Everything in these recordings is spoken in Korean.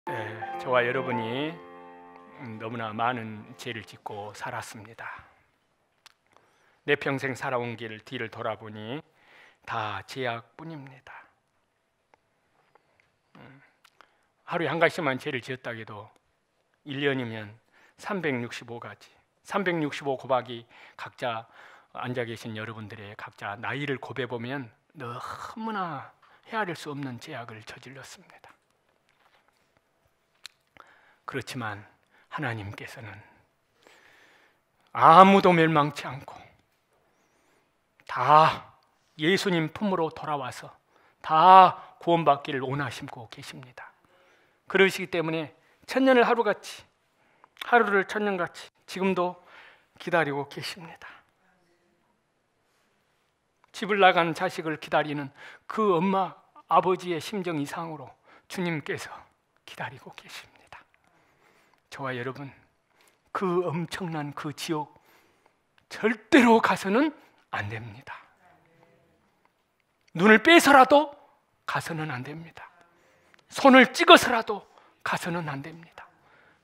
저와 여러분이 너무나 많은 죄를 짓고 살았습니다. 내 평생 살아온 길 뒤를 돌아보니 다 죄악뿐입니다. 하루에 한 가지만 죄를 지었다 해도 1년이면 365가지 365 곱하기 각자 앉아 계신 여러분들의 각자 나이를 곱해보면 너무나 헤아릴 수 없는 죄악을 저질렀습니다. 그렇지만 하나님께서는 아무도 멸망치 않고 다 예수님 품으로 돌아와서 다 구원받기를 원하시고 계십니다. 그러시기 때문에 천년을 하루같이, 하루를 천년같이 지금도 기다리고 계십니다. 집을 나간 자식을 기다리는 그 엄마, 아버지의 심정 이상으로 주님께서 기다리고 계십니다. 저와 여러분, 그 엄청난 그 지옥 절대로 가서는 안 됩니다. 눈을 빼서라도 가서는 안 됩니다. 손을 찍어서라도 가서는 안 됩니다.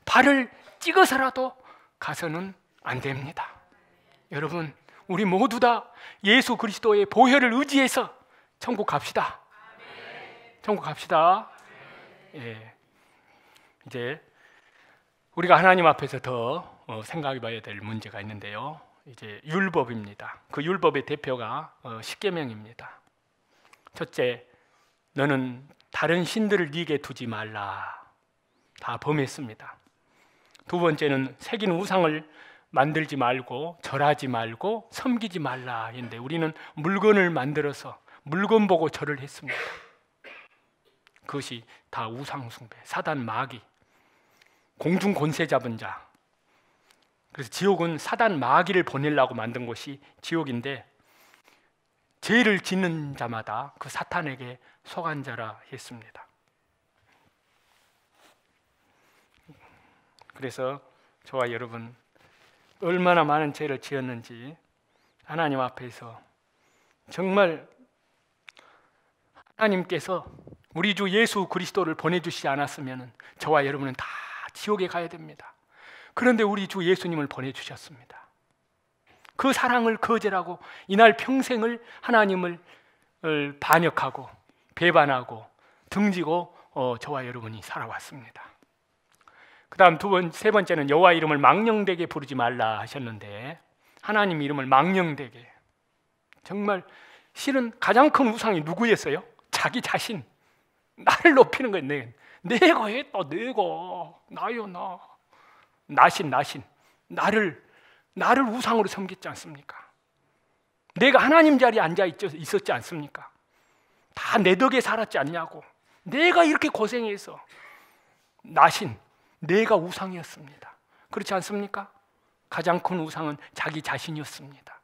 발을 찍어서라도 가서는 안 됩니다. 여러분, 우리 모두 다 예수 그리스도의 보혈을 의지해서 천국 갑시다. 천국 갑시다. 이제 우리가 하나님 앞에서 더 생각해 봐야 될 문제가 있는데요. 이제 율법입니다. 그 율법의 대표가 십계명입니다. 첫째, 너는 다른 신들을 네게 두지 말라. 다 범했습니다. 두 번째는 새긴 우상을 만들지 말고 절하지 말고 섬기지 말라 했는데 우리는 물건을 만들어서 물건 보고 절을 했습니다. 그것이 다 우상 숭배, 사단 마귀, 공중 권세 잡은 자. 그래서 지옥은 사단 마귀를 보내려고 만든 곳이 지옥인데 죄를 짓는 자마다 그 사탄에게 속한 자라 했습니다. 그래서 저와 여러분 얼마나 많은 죄를 지었는지 하나님 앞에서 정말 하나님께서 우리 주 예수 그리스도를 보내주시지 않았으면 저와 여러분은 다 지옥에 가야 됩니다. 그런데 우리 주 예수님을 보내주셨습니다. 그 사랑을 거절하고 이날 평생을 하나님을 반역하고 배반하고 등지고 저와 여러분이 살아왔습니다. 그 다음 세 번째는 여호와 이름을 망령되게 부르지 말라 하셨는데 하나님 이름을 망령되게, 정말 실은 가장 큰 우상이 누구였어요? 자기 자신, 나를 높이는 거예요. 내가 했다, 내가, 나요, 나. 나신, 나를 우상으로 섬겼지 않습니까? 내가 하나님 자리에 앉아 있었지 않습니까? 다 내 덕에 살았지 않냐고. 내가 이렇게 고생해서 나신, 내가 우상이었습니다. 그렇지 않습니까? 가장 큰 우상은 자기 자신이었습니다.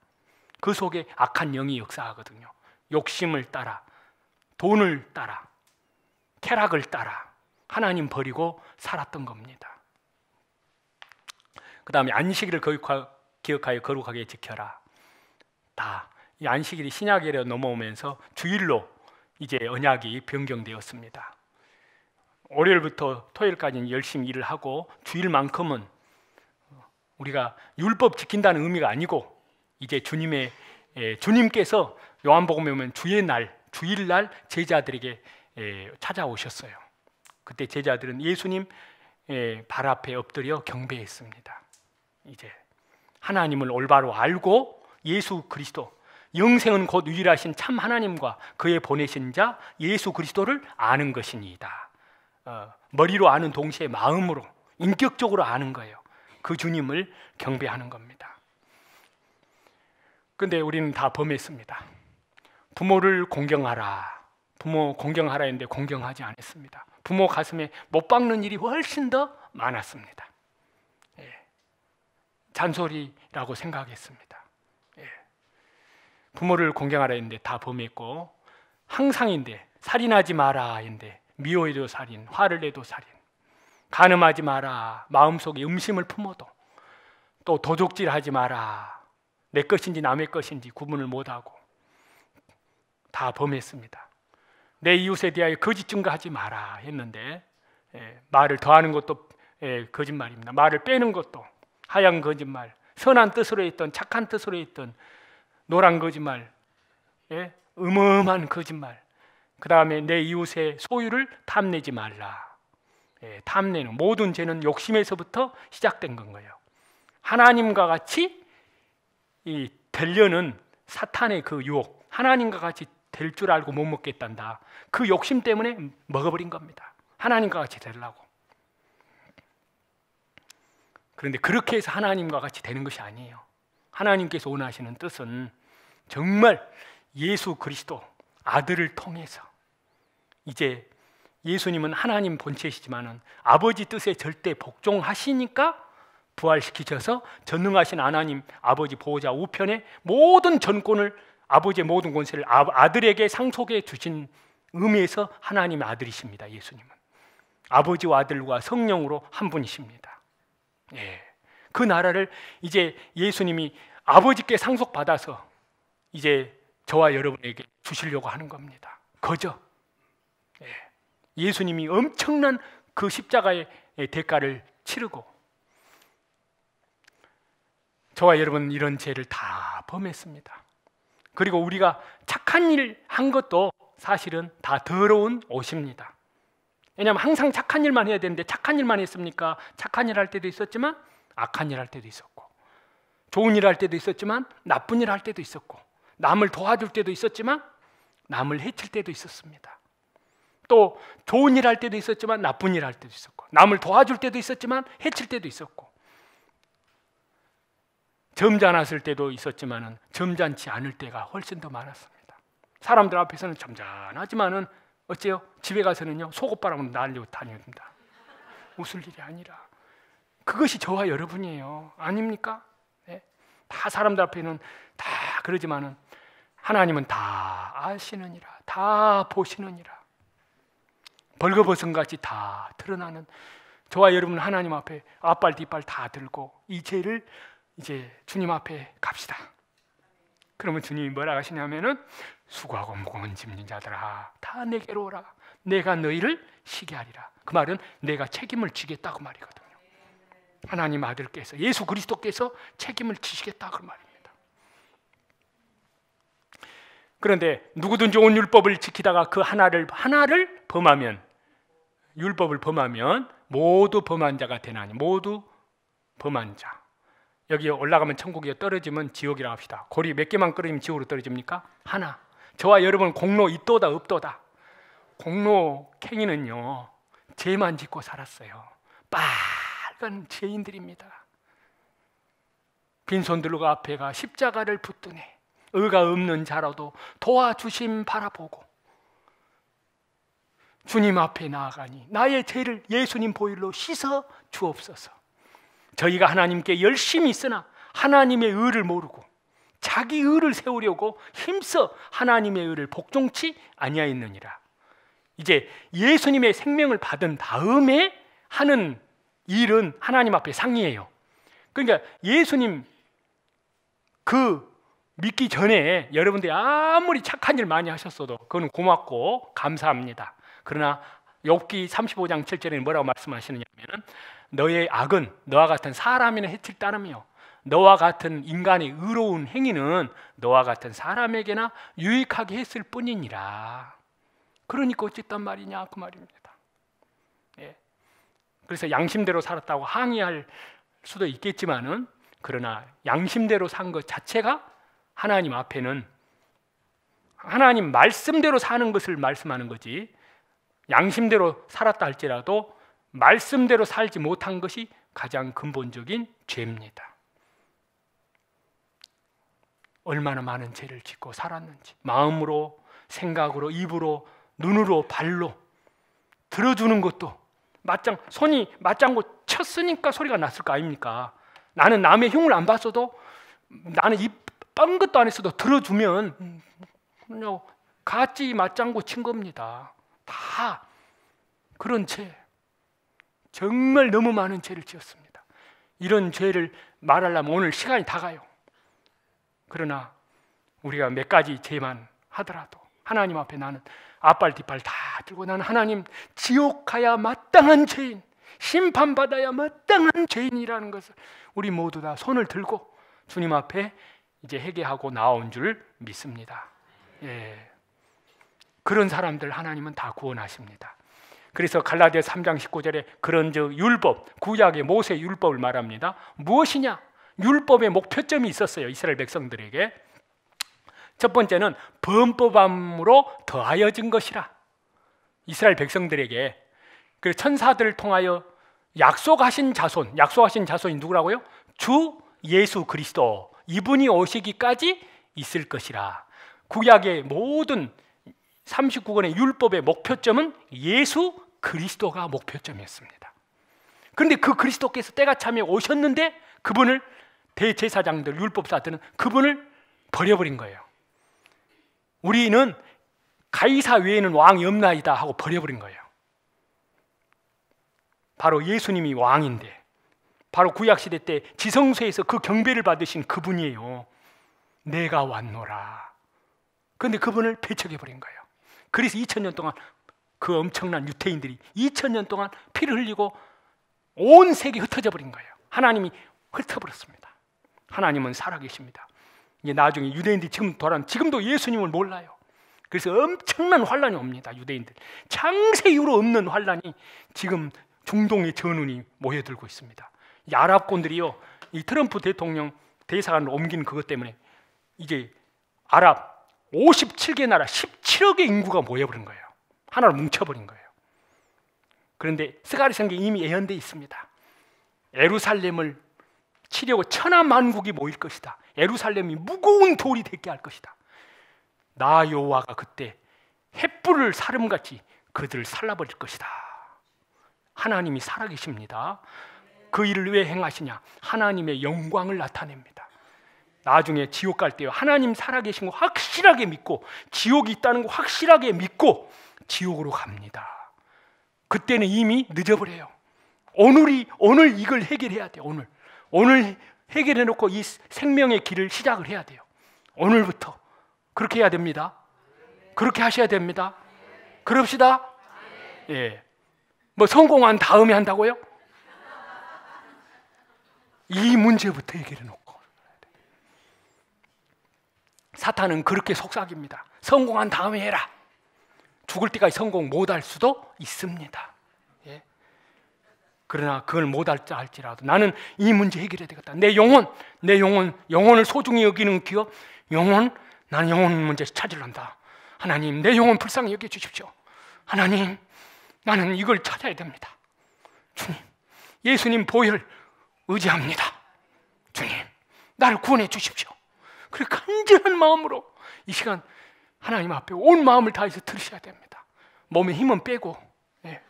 그 속에 악한 영이 역사하거든요. 욕심을 따라, 돈을 따라, 쾌락을 따라 하나님 버리고 살았던 겁니다. 그 다음에 안식일을 기억하여 거룩하게 지켜라. 다 이 안식일이 신약으로 넘어오면서 주일로 이제 언약이 변경되었습니다. 월요일부터 토요일까지는 열심히 일을 하고 주일만큼은 우리가 율법 지킨다는 의미가 아니고 이제 주님께서 요한복음에 보면 주일날 제자들에게 찾아오셨어요. 그때 제자들은 예수님 발 앞에 엎드려 경배했습니다. 이제 하나님을 올바로 알고 예수 그리스도, 영생은 곧 유일하신 참 하나님과 그의 보내신 자 예수 그리스도를 아는 것이니이다. 머리로 아는 동시에 마음으로, 인격적으로 아는 거예요. 그 주님을 경배하는 겁니다. 그런데 우리는 다 범했습니다. 부모를 공경하라. 부모 공경하라 했는데 공경하지 않았습니다. 부모 가슴에 못 박는 일이 훨씬 더 많았습니다. 잔소리라고 생각했습니다. 부모를 공경하라 했는데 다 범했고, 항상인데 살인하지 마라 했는데 미워해도 살인, 화를 내도 살인, 간음하지 마라, 마음속에 음심을 품어도, 또 도적질하지 마라, 내 것인지 남의 것인지 구분을 못하고 다 범했습니다. 내 이웃에 대하여 거짓 증거하지 마라 했는데 말을 더하는 것도 거짓말입니다. 말을 빼는 것도 하얀 거짓말, 선한 뜻으로 했던 착한 뜻으로 했던 노란 거짓말, 음험한 거짓말. 그 다음에 내 이웃의 소유를 탐내지 말라. 탐내는 모든 죄는 욕심에서부터 시작된 건 거예요. 하나님과 같이 되려는 사탄의 그 유혹, 하나님과 같이 될 줄 알고 못 먹겠단다. 그 욕심 때문에 먹어버린 겁니다. 하나님과 같이 되려고. 그런데 그렇게 해서 하나님과 같이 되는 것이 아니에요. 하나님께서 원하시는 뜻은 정말 예수 그리스도 아들을 통해서, 이제 예수님은 하나님 본체이시지만은 아버지 뜻에 절대 복종하시니까 부활시키셔서 전능하신 하나님 아버지 보호자 우편에 모든 전권을, 아버지의 모든 권세를 아들에게 상속해 주신 의미에서 하나님의 아들이십니다. 예수님은 아버지와 아들과 성령으로 한 분이십니다. 그 나라를 이제 예수님이 아버지께 상속받아서 이제 저와 여러분에게 주시려고 하는 겁니다. 거저. 예수님이 엄청난 그 십자가의 대가를 치르고, 저와 여러분 이런 죄를 다 범했습니다. 그리고 우리가 착한 일 한 것도 사실은 다 더러운 옷입니다. 왜냐하면 항상 착한 일만 해야 되는데 착한 일만 했습니까? 착한 일 할 때도 있었지만 악한 일 할 때도 있었고, 좋은 일 할 때도 있었지만 나쁜 일 할 때도 있었고, 남을 도와줄 때도 있었지만 남을 해칠 때도 있었습니다. 또 좋은 일 할 때도 있었지만 나쁜 일 할 때도 있었고, 남을 도와줄 때도 있었지만 해칠 때도 있었고, 점잖았을 때도 있었지만은 점잖지 않을 때가 훨씬 더 많았습니다. 사람들 앞에서는 점잖하지만은 어째요? 집에 가서는요 속옷바람으로 날리고 다닙니다. 웃을 일이 아니라. 그것이 저와 여러분이에요. 아닙니까? 다 사람들 앞에는 다 그러지만은 하나님은 다 아시느니라, 다 보시느니라. 벌거벗은같이 다 드러나는 저와 여러분, 하나님 앞에 앞발 뒷발 다 들고 이 죄를 이제 주님 앞에 갑시다. 그러면 주님이 뭐라 하시냐면은 수고하고 무거운 짐진 자들아 다 내게로 오라. 내가 너희를 쉬게 하리라. 그 말은 내가 책임을 지겠다고 말이거든요. 하나님 아들께서, 예수 그리스도께서 책임을 지시겠다 그 말입니다. 그런데 누구든지 온 율법을 지키다가 그 하나를 범하면, 율법을 범하면 모두 범한 자가 되나니, 모두 범한 자. 여기 올라가면 천국이요, 떨어지면 지옥이라고 합시다. 고리 몇 개만 끊으면 지옥으로 떨어집니까? 하나. 저와 여러분 공로 있도다 없도다. 공로 캥이는요 죄만 짓고 살았어요. 빨간 죄인들입니다. 빈손들과 앞에가 십자가를 붙드네. 의가 없는 자라도 도와주심 바라보고 주님 앞에 나아가니 나의 죄를 예수님 보혈로 씻어 주옵소서. 저희가 하나님께 열심히 있으나 하나님의 의를 모르고 자기 의를 세우려고 힘써 하나님의 의를 복종치 아니하였느니라. 이제 예수님의 생명을 받은 다음에 하는 일은 하나님 앞에 상이에요. 그러니까 예수님 그 믿기 전에 여러분들이 아무리 착한 일 많이 하셨어도 그건 고맙고 감사합니다. 그러나 욥기 35장 7절에는 뭐라고 말씀하시느냐면, 너의 악은 너와 같은 사람이나 해칠 따름이요 너와 같은 인간의 의로운 행위는 너와 같은 사람에게나 유익하게 했을 뿐이니라. 그러니까 어쨌단 말이냐 그 말입니다. 그래서 양심대로 살았다고 항의할 수도 있겠지만은, 그러나 양심대로 산 것 자체가 하나님 앞에는 하나님 말씀대로 사는 것을 말씀하는 거지, 양심대로 살았다 할지라도 말씀대로 살지 못한 것이 가장 근본적인 죄입니다. 얼마나 많은 죄를 짓고 살았는지, 마음으로, 생각으로, 입으로, 눈으로, 발로 들어주는 것도 손이 맞장구 쳤으니까 소리가 났을 거 아닙니까? 나는 남의 흉을 안 봤어도, 나는 입 뻔 것도 안 했어도 들어주면 그냥 같이 맞장구 친 겁니다. 다 그런 죄, 정말 너무 많은 죄를 지었습니다. 이런 죄를 말하려면 오늘 시간이 다 가요. 그러나 우리가 몇 가지 죄만 하더라도 하나님 앞에 나는 앞발 뒷발 다 들고 나는 하나님 지옥 가야 마땅한 죄인, 심판받아야 마땅한 죄인이라는 것을 우리 모두 다 손을 들고 주님 앞에 이제 회개하고 나온 줄 믿습니다. 예. 그런 사람들 하나님은 다 구원하십니다. 그래서 갈라디아 3장 19절에 그런즉 율법, 구약의 모세 율법을 말합니다. 무엇이냐? 율법의 목표점이 있었어요. 이스라엘 백성들에게. 첫 번째는 범법함으로 더하여진 것이라. 이스라엘 백성들에게 그 천사들을 통하여 약속하신 자손이 누구라고요? 주 예수 그리스도, 이분이 오시기까지 있을 것이라. 구약의 모든 39권의 율법의 목표점은 예수 그리스도가 목표점이었습니다. 그런데 그 그리스도께서 때가 차면 오셨는데 그분을 대제사장들, 율법사들은 그분을 버려버린 거예요. 우리는 가이사 외에는 왕이 없나이다 하고 버려버린 거예요. 바로 예수님이 왕인데, 바로 구약시대 때 지성소에서 그 경배를 받으신 그분이에요. 내가 왔노라. 그런데 그분을 배척해버린 거예요. 그래서 2000년 동안 그 엄청난 유태인들이 2000년 동안 피를 흘리고 온 세계에 흩어져 버린 거예요. 하나님이 흩어버렸습니다. 하나님은 살아계십니다. 이제 나중에 유대인들이 지금도 예수님을 몰라요. 그래서 엄청난 환란이 옵니다. 유대인들 창세 이후로 없는 환란이 지금 중동의 전운이 모여들고 있습니다. 이 아랍권들이요, 이 트럼프 대통령 대사관을 옮긴 그것 때문에 이제 아랍 57개 나라 17억의 인구가 모여버린 거예요. 하나로 뭉쳐버린 거예요. 그런데 스가랴 성경에 이미 예언되어 있습니다. 예루살렘을 치려고 천하만국이 모일 것이다. 예루살렘이 무거운 돌이 되게 할 것이다. 나 여호와가 그때 횃불을 사름같이 그들을 살라버릴 것이다. 하나님이 살아계십니다. 그 일을 왜 행하시냐? 하나님의 영광을 나타냅니다. 나중에 지옥 갈 때요, 하나님 살아계신 거 확실하게 믿고 지옥이 있다는 거 확실하게 믿고 지옥으로 갑니다. 그때는 이미 늦어버려요. 오늘 이걸 해결해야 돼요. 오늘 해결해 놓고 이 생명의 길을 시작을 해야 돼요. 오늘부터 그렇게 해야 됩니다. 그렇게 하셔야 됩니다. 그럽시다. 예. 뭐 성공한 다음에 한다고요? 이 문제부터 해결해 놓고. 사탄은 그렇게 속삭입니다. 성공한 다음에 해라. 죽을 때까지 성공 못할 수도 있습니다. 예. 그러나 그걸 못할지라도 나는 이 문제 해결해야 되겠다. 내 영혼을 소중히 여기는 기업, 나는 영혼 문제 찾으란다. 하나님, 내 영혼 불쌍히 여겨주십시오. 하나님, 나는 이걸 찾아야 됩니다. 주님, 예수님 보혈 의지합니다. 주님, 나를 구원해 주십시오. 그래 간절한 마음으로 이 시간 하나님 앞에 온 마음을 다해서 들으셔야 됩니다. 몸에 힘은 빼고, 예.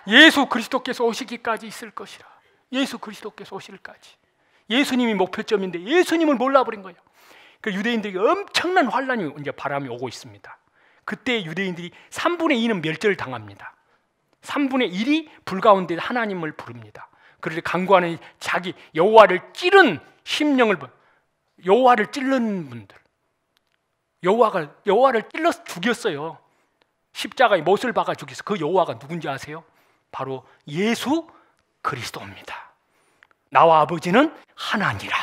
예수 그리스도께서 오시기까지 있을 것이라. 예수 그리스도께서 오실까지. 예수님이 목표점인데 예수님을 몰라버린 거예요. 그 유대인들에게 엄청난 환란이 이제 바람이 오고 있습니다. 그때 유대인들이 3분의 2는 멸절을 당합니다. 3분의 1이 불가운데 하나님을 부릅니다. 그런데 간구하는 자기 여호와를 찌른 심령을, 여호와를 찔른 분들, 여호와를 찔러서 죽였어요. 십자가에 못을 박아 죽였어요. 그 여호와가 누군지 아세요? 바로 예수 그리스도입니다. 나와 아버지는 하나니라.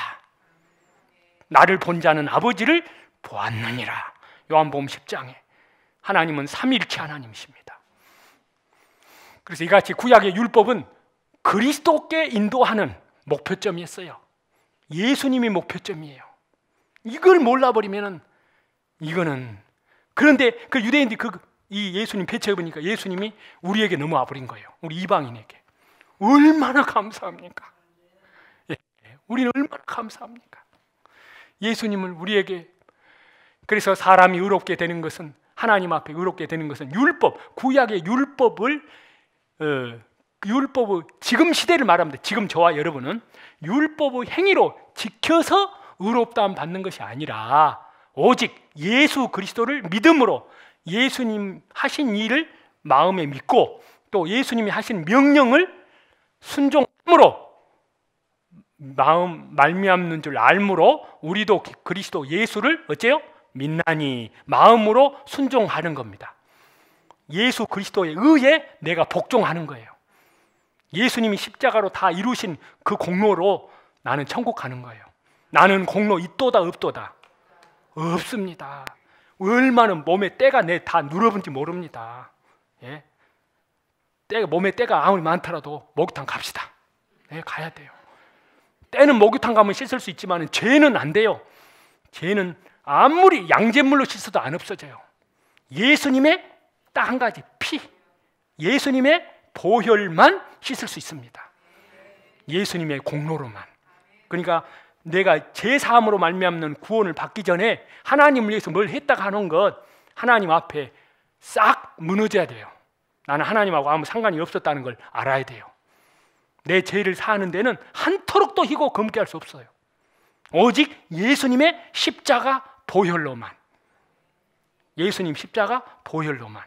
나를 본 자는 아버지를 보았느니라. 요한복음 10장에 하나님은 삼위일체 하나님이십니다. 그래서 이같이 구약의 율법은 그리스도께 인도하는 목표점이었어요. 예수님이 목표점이에요. 이걸 몰라버리면은 이거는, 그런데 그 유대인들이 이 예수님 배척해보니까 예수님이 우리에게 넘어와 버린 거예요. 우리 이방인에게. 얼마나 감사합니까? 예, 우리는 얼마나 감사합니까? 예수님을 우리에게. 그래서 사람이 의롭게 되는 것은, 하나님 앞에 의롭게 되는 것은 율법, 구약의 율법을 지금 시대를 말합니다. 지금 저와 여러분은 율법의 행위로 지켜서 의롭다함 받는 것이 아니라 오직 예수 그리스도를 믿음으로 예수님 하신 일을 마음에 믿고 또 예수님이 하신 명령을 순종함으로 말미암는 줄 알므로 우리도 그리스도 예수를 어째요? 믿나니 마음으로 순종하는 겁니다. 예수 그리스도의 의에 내가 복종하는 거예요. 예수님이 십자가로 다 이루신 그 공로로 나는 천국 가는 거예요. 나는 공로 있도다 없도다? 없습니다. 얼마나 몸에 때가 내 다 눌어본지 모릅니다. 예? 몸에 때가 아무리 많더라도 목욕탕 갑시다. 예, 가야 돼요. 때는 목욕탕 가면 씻을 수 있지만 죄는 안 돼요. 죄는 아무리 양잿물로 씻어도 안 없어져요. 예수님의 딱 한 가지 피, 예수님의 보혈만 씻을 수 있습니다. 예수님의 공로로만. 그러니까 내가 제사함으로 말미암는 구원을 받기 전에 하나님을 위해서 뭘 했다가 하는 것, 하나님 앞에 싹 무너져야 돼요. 나는 하나님하고 아무 상관이 없었다는 걸 알아야 돼요. 내 죄를 사하는 데는 한토록도 희고 검게 할 수 없어요. 오직 예수님의 십자가 보혈로만. 예수님 십자가 보혈로만.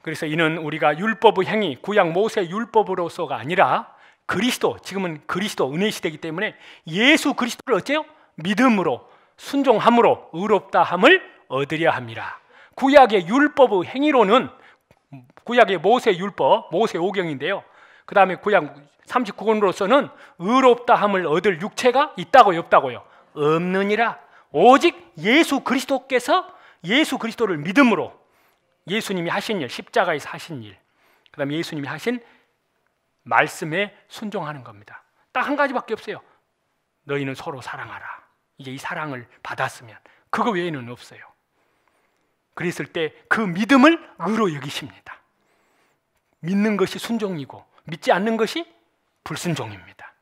그래서 이는 우리가 율법의 행위, 구약 모세 율법으로서가 아니라 그리스도, 지금은 그리스도 은혜 시대이기 때문에 예수 그리스도를 어째요? 믿음으로 순종함으로 의롭다 함을 얻으려 함이라. 구약의 율법의 행위로는 구약의 모세 율법, 모세 오경인데요. 그 다음에 구약 39권으로서는 의롭다 함을 얻을 육체가 있다고요, 없다고요? 없느니라. 오직 예수 그리스도께서 예수 그리스도를 믿음으로 예수님이 하신 일, 십자가에서 하신 일, 그 다음에 예수님이 하신 말씀에 순종하는 겁니다. 딱 한 가지밖에 없어요. 너희는 서로 사랑하라. 이제 이 사랑을 받았으면 그거 외에는 없어요. 그랬을 때 그 믿음을 의로 여기십니다. 믿는 것이 순종이고 믿지 않는 것이 불순종입니다.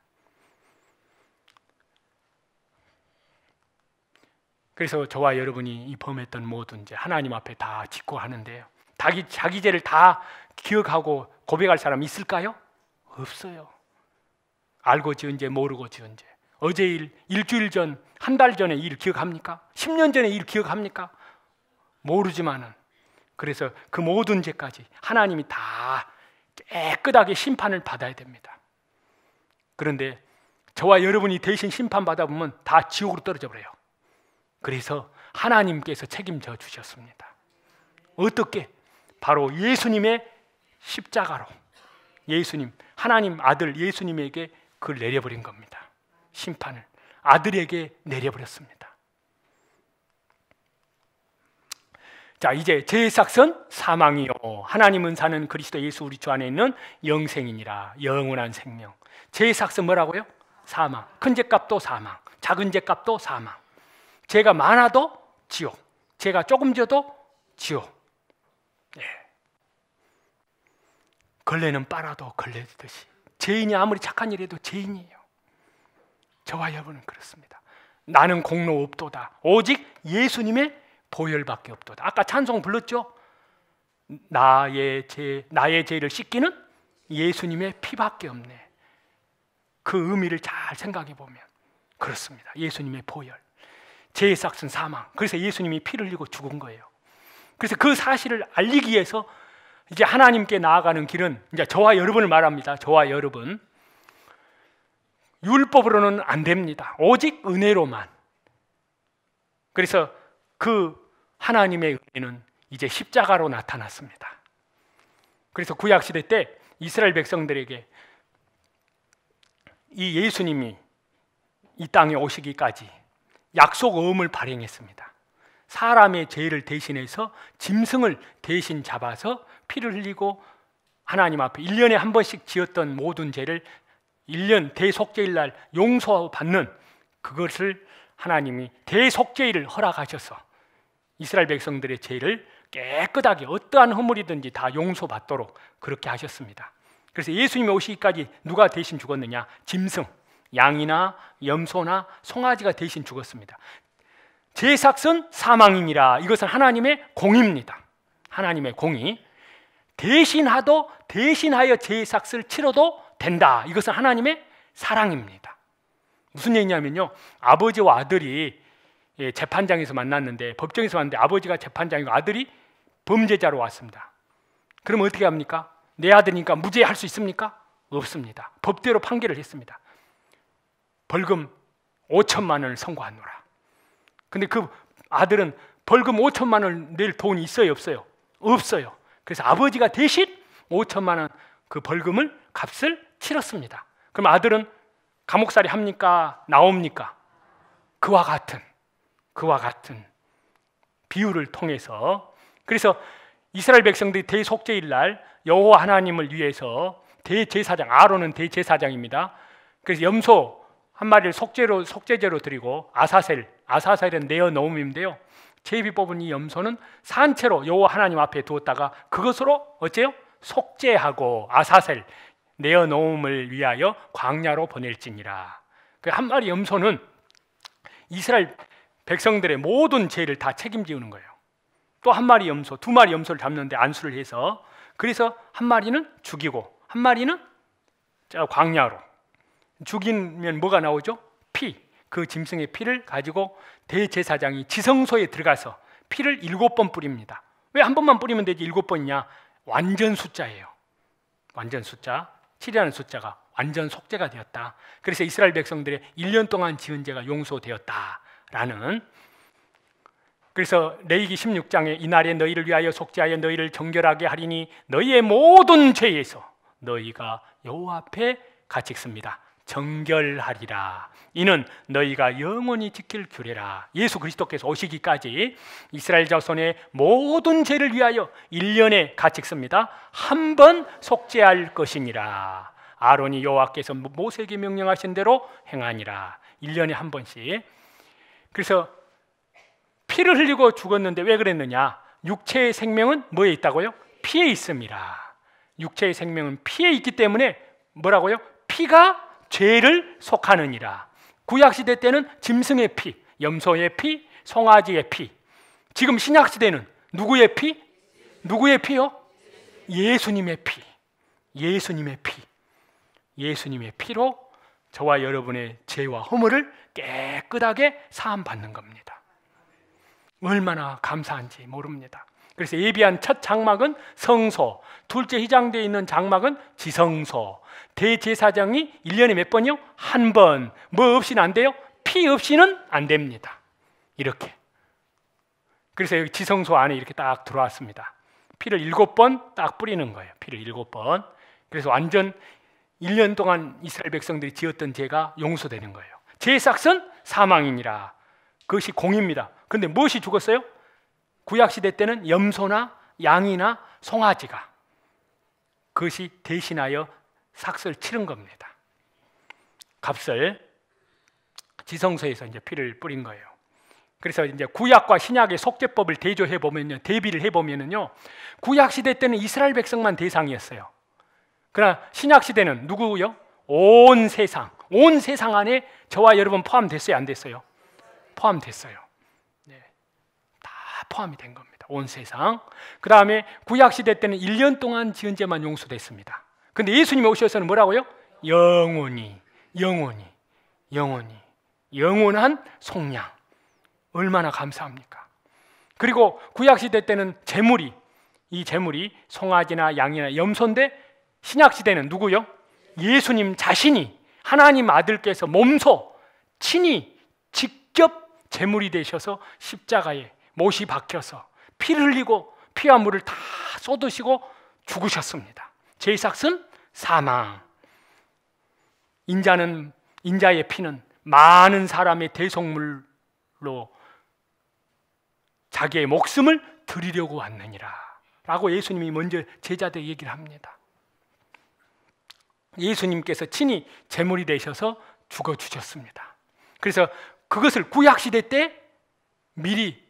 그래서 저와 여러분이 이 범했던 모든 죄 하나님 앞에 다 짓고 하는데요. 자기 죄를 다 기억하고 고백할 사람 있을까요? 없어요. 알고 지은 죄, 모르고 지은 죄. 어제 일, 일주일 전, 한 달 전의 일 기억합니까? 10년 전의 일 기억합니까? 모르지만은, 그래서 그 모든 죄까지 하나님이 다 깨끗하게 심판을 받아야 됩니다. 그런데 저와 여러분이 대신 심판받아 보면 다 지옥으로 떨어져 버려요. 그래서 하나님께서 책임져 주셨습니다. 어떻게? 바로 예수님의 십자가로 예수님, 하나님 아들 예수님에게 그걸 내려버린 겁니다. 심판을 아들에게 내려버렸습니다. 자, 이제 제1삭은 사망이요 하나님은 사는 그리스도 예수 우리 주 안에 있는 영생이니라. 영원한 생명. 제1삭은 뭐라고요? 사망. 큰 죄값도 사망, 작은 죄값도 사망. 죄가 많아도 지옥, 죄가 조금 져도 지옥. 예. 걸레는 빨아도 걸레듯이 죄인이 아무리 착한 일해도 죄인이에요. 저와 여러분은 그렇습니다. 나는 공로 없도다. 오직 예수님의 보혈밖에 없도다. 아까 찬송 불렀죠? 나의 죄를 씻기는 예수님의 피밖에 없네. 그 의미를 잘 생각해 보면 그렇습니다. 예수님의 보혈. 죄의 삭은 사망. 그래서 예수님이 피를 흘리고 죽은 거예요. 그래서 그 사실을 알리기 위해서 이제 하나님께 나아가는 길은 이제 저와 여러분을 말합니다. 저와 여러분. 율법으로는 안 됩니다. 오직 은혜로만. 그래서 그 하나님의 은혜는 이제 십자가로 나타났습니다. 그래서 구약 시대 때 이스라엘 백성들에게 이 예수님이 이 땅에 오시기까지 약속어음을 발행했습니다. 사람의 죄를 대신해서 짐승을 대신 잡아서 피를 흘리고 하나님 앞에 1년에 한 번씩 지었던 모든 죄를 1년 대속죄일 날 용서받는 그것을 하나님이 대속죄일을 허락하셔서 이스라엘 백성들의 죄를 깨끗하게 어떠한 허물이든지 다 용서받도록 그렇게 하셨습니다. 그래서 예수님이 오시기까지 누가 대신 죽었느냐? 짐승, 양이나 염소나 송아지가 대신 죽었습니다. 제1삭은 사망이니라. 이것은 하나님의 공의입니다. 하나님의 공의. 대신하여 제1삭을 치러도 된다. 이것은 하나님의 사랑입니다. 무슨 얘기냐면요, 아버지와 아들이 재판장에서 만났는데, 법정에서 만났는데 아버지가 재판장이고 아들이 범죄자로 왔습니다. 그러면 어떻게 합니까? 내 아들이니까 무죄할 수 있습니까? 없습니다. 법대로 판결을 했습니다. 벌금 5천만 원을 선고하노라. 근데 그 아들은 벌금 5천만 원을 낼 돈이 있어요, 없어요? 없어요. 그래서 아버지가 대신 5천만 원 그 벌금을 값을 치렀습니다. 그럼 아들은 감옥살이 합니까? 나옵니까? 그와 같은 비유를 통해서, 그래서 이스라엘 백성들이 대속죄일 날 여호와 하나님을 위해서 대제사장, 아론은 대제사장입니다. 그래서 염소 한 마리를 속죄제로 드리고 아사셀은 내어놓음인데요, 제비 뽑은 이 염소는 산채로 여호와 하나님 앞에 두었다가 그것으로 어째요? 속죄하고 아사셀 내어놓음을 위하여 광야로 보낼지니라. 그 한 마리 염소는 이스라엘 백성들의 모든 죄를 다 책임지는 거예요. 또 한 마리 염소, 두 마리 염소를 잡는데 안수를 해서, 그래서 한 마리는 죽이고 한 마리는 광야로. 죽이면 뭐가 나오죠? 피. 그 짐승의 피를 가지고 대제사장이 지성소에 들어가서 피를 7번 뿌립니다. 왜 한 번만 뿌리면 되지 7번이냐? 완전 숫자예요. 완전 숫자. 7이라는 숫자가 완전 속죄가 되었다. 그래서 이스라엘 백성들의 1년 동안 지은 죄가 용서되었다라는. 그래서 레위기 16장에 이날에 너희를 위하여 속죄하여 너희를 정결하게 하리니 너희의 모든 죄에서 너희가 여호와 앞에 같이 읽습니다. 정결하리라. 이는 너희가 영원히 지킬 규례라. 예수 그리스도께서 오시기까지 이스라엘 자손의 모든 죄를 위하여 1년에 같이 읽습니다. 한 번 속죄할 것이니라. 아론이 여호와께서 모세에게 명령하신 대로 행하니라. 1년에 한 번씩. 그래서 피를 흘리고 죽었는데 왜 그랬느냐? 육체의 생명은 뭐에 있다고요? 피에 있습니다. 육체의 생명은 피에 있기 때문에 뭐라고요? 피가 죄를 속하느니라. 구약시대 때는 짐승의 피, 염소의 피, 송아지의 피. 지금 신약시대는 누구의 피? 누구의 피요? 예수님의 피. 예수님의 피. 예수님의 피로 저와 여러분의 죄와 허물을 깨끗하게 사함받는 겁니다. 얼마나 감사한지 모릅니다. 그래서 예비한 첫 장막은 성소, 둘째 휘장되어 있는 장막은 지성소. 대제사장이 1년에 몇 번이요? 한 번. 뭐 없이는 안 돼요? 피 없이는 안 됩니다. 이렇게. 그래서 여기 지성소 안에 이렇게 딱 들어왔습니다. 피를 7번 딱 뿌리는 거예요. 피를 7번. 그래서 완전 1년 동안 이스라엘 백성들이 지었던 죄가 용서되는 거예요. 죄의 삭은 사망이니라. 그것이 공입니다. 그런데 무엇이 죽었어요? 구약시대 때는 염소나 양이나 송아지가, 그것이 대신하여 삭을 치른 겁니다. 값을 지성소에서 이제 피를 뿌린 거예요. 그래서 이제 구약과 신약의 속죄법을 대조해 보면요, 대비를 해 보면은요, 구약 시대 때는 이스라엘 백성만 대상이었어요. 그러나 신약 시대는 누구요? 온 세상 안에 저와 여러분 포함됐어요, 안 됐어요? 포함됐어요. 네, 다 포함이 된 겁니다. 온 세상. 그 다음에 구약 시대 때는 1년 동안 지은 죄만 용서됐습니다. 근데 예수님이 오셔서는 뭐라고요? 영원한 속량. 얼마나 감사합니까? 그리고 구약 시대 때는 이 제물이 송아지나 양이나 염소인데, 신약 시대는 누구요? 예수님 자신이, 하나님 아들께서 몸소 친히 직접 제물이 되셔서 십자가에 못이 박혀서 피를 흘리고 피와 물을 다 쏟으시고 죽으셨습니다. 죄의 삭은 사망. 인자의 피는 많은 사람의 대속물로 자기의 목숨을 드리려고 왔느니라 라고 예수님이 먼저 제자들 얘기를 합니다. 예수님께서 친히 제물이 되셔서 죽어주셨습니다. 그래서 그것을 구약시대 때 미리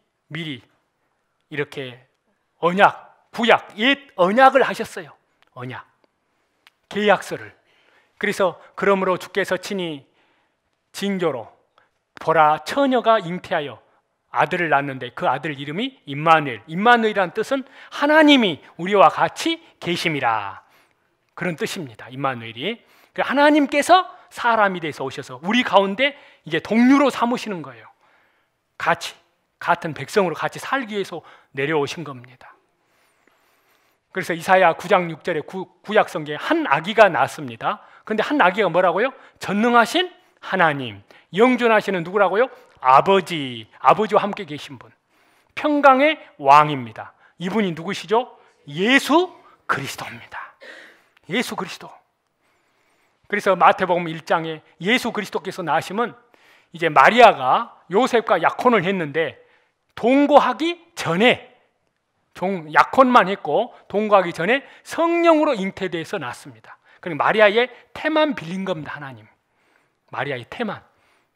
이렇게 옛 언약을 하셨어요. 언약, 계약서를. 그래서 그러므로 주께서 친히 징조로 보라, 처녀가 잉태하여 아들을 낳았는데 그 아들 이름이 임마누엘이라는 뜻은 하나님이 우리와 같이 계심이라, 그런 뜻입니다. 임마누엘이 하나님께서 사람이 돼서 오셔서 우리 가운데 이제 동료로 삼으시는 거예요. 같은 백성으로 같이 살기 위해서 내려오신 겁니다. 그래서 이사야 9장 6절에 구약 성경에 한 아기가 낳았습니다. 그런데 한 아기가 뭐라고요? 전능하신 하나님, 영존하시는 누구라고요? 아버지, 아버지와 함께 계신 분, 평강의 왕입니다. 이분이 누구시죠? 예수 그리스도입니다. 예수 그리스도. 그래서 마태복음 1장에 예수 그리스도께서 나시면 이제 마리아가 요셉과 약혼을 했는데 동거하기 전에 약혼만 했고 동거하기 전에 성령으로 잉태돼서 났습니다. 그러니까 마리아의 태만 빌린 겁니다. 하나님, 마리아의 태만.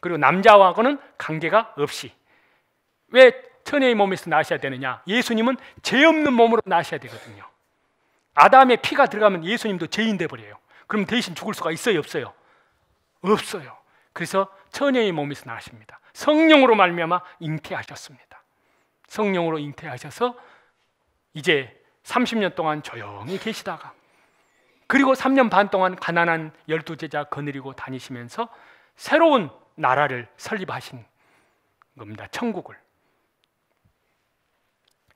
그리고 남자와는 관계가 없이. 왜 처녀의 몸에서 나셔야 되느냐? 예수님은 죄 없는 몸으로 나셔야 되거든요. 아담의 피가 들어가면 예수님도 죄인 돼버려요. 그럼 대신 죽을 수가 있어요, 없어요? 없어요. 그래서 처녀의 몸에서 나십니다. 성령으로 말미암아 잉태하셨습니다. 성령으로 잉태하셔서 이제 30년 동안 조용히 계시다가, 그리고 3년 반 동안 가난한 12제자 거느리고 다니시면서 새로운 나라를 설립하신 겁니다. 천국을.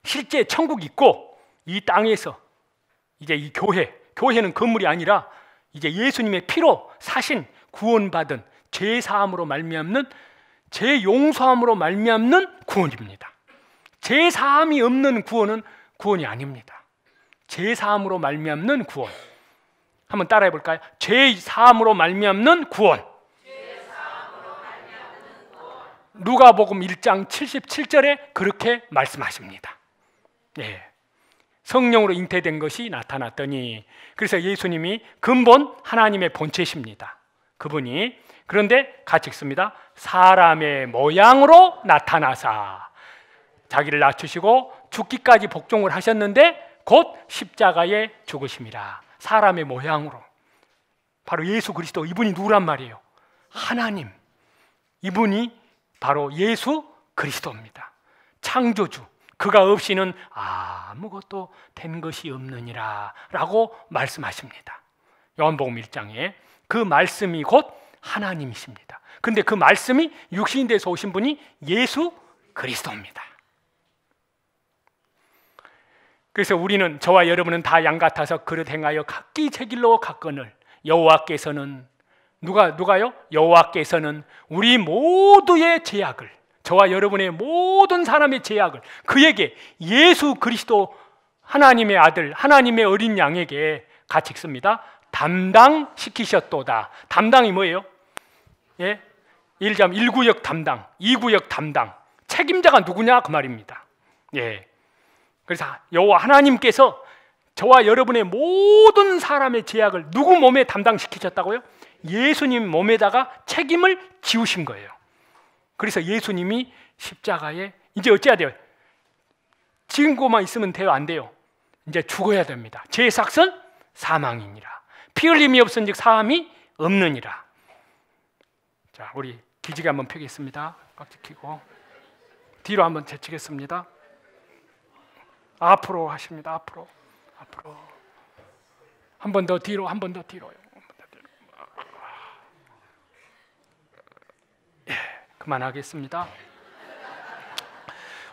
실제 천국이 있고 이 땅에서 이제 이 교회는 건물이 아니라 이제 예수님의 피로 사신 구원받은 죄 사함으로 말미암는, 죄 용서함으로 말미암는 구원입니다. 죄 사함이 없는 구원은 구원이 아닙니다. 죄 사함으로 말미암는 구원. 한번 따라해 볼까요? 죄 사함으로 말미암는 구원. 누가복음 1장 77절에 그렇게 말씀하십니다. 예. 성령으로 잉태된 것이 나타났더니, 그래서 예수님이 근본 하나님의 본체십니다. 그분이. 그런데 같이 읽습니다. 사람의 모양으로 나타나사 자기를 낮추시고 죽기까지 복종을 하셨는데 곧 십자가에 죽으심이라. 사람의 모양으로. 바로 예수 그리스도, 이분이 누구란 말이에요? 하나님. 이분이 바로 예수 그리스도입니다. 창조주. 그가 없이는 아무것도 된 것이 없느니라 라고 말씀하십니다. 요한복음 1장에 그 말씀이 곧 하나님이십니다. 근데 그 말씀이 육신이 돼서 오신 분이 예수 그리스도입니다. 그래서 우리는, 저와 여러분은 다 양 같아서 그릇 행하여 각기 제 길로 갔거늘 여호와께서는, 누가요? 여호와께서는 우리 모두의 죄악을, 저와 여러분의 모든 사람의 죄악을 그에게, 예수 그리스도 하나님의 아들, 하나님의 어린 양에게 같이 읽습니다. 담당시키셨도다. 담당이 뭐예요? 예? 1구역 담당, 2구역 담당. 책임자가 누구냐? 그 말입니다. 예. 그래서 여호와 하나님께서 저와 여러분의 모든 사람의 죄악을 누구 몸에 담당시키셨다고요? 예수님 몸에다가 책임을 지우신 거예요. 그래서 예수님이 십자가에 이제 어찌해야 돼요? 지금고만 있으면 돼요? 안 돼요? 이제 죽어야 됩니다. 죄의 삭은 사망이니라. 피 흘림이 없은즉 사함이 없느니라. 자, 우리 기지개 한번 펴겠습니다. 깍지 켜고 뒤로 한번 제치겠습니다. 앞으로 하십니다. 앞으로. 한 번 더 뒤로, 한 번 더 뒤로요. 예, 그만하겠습니다.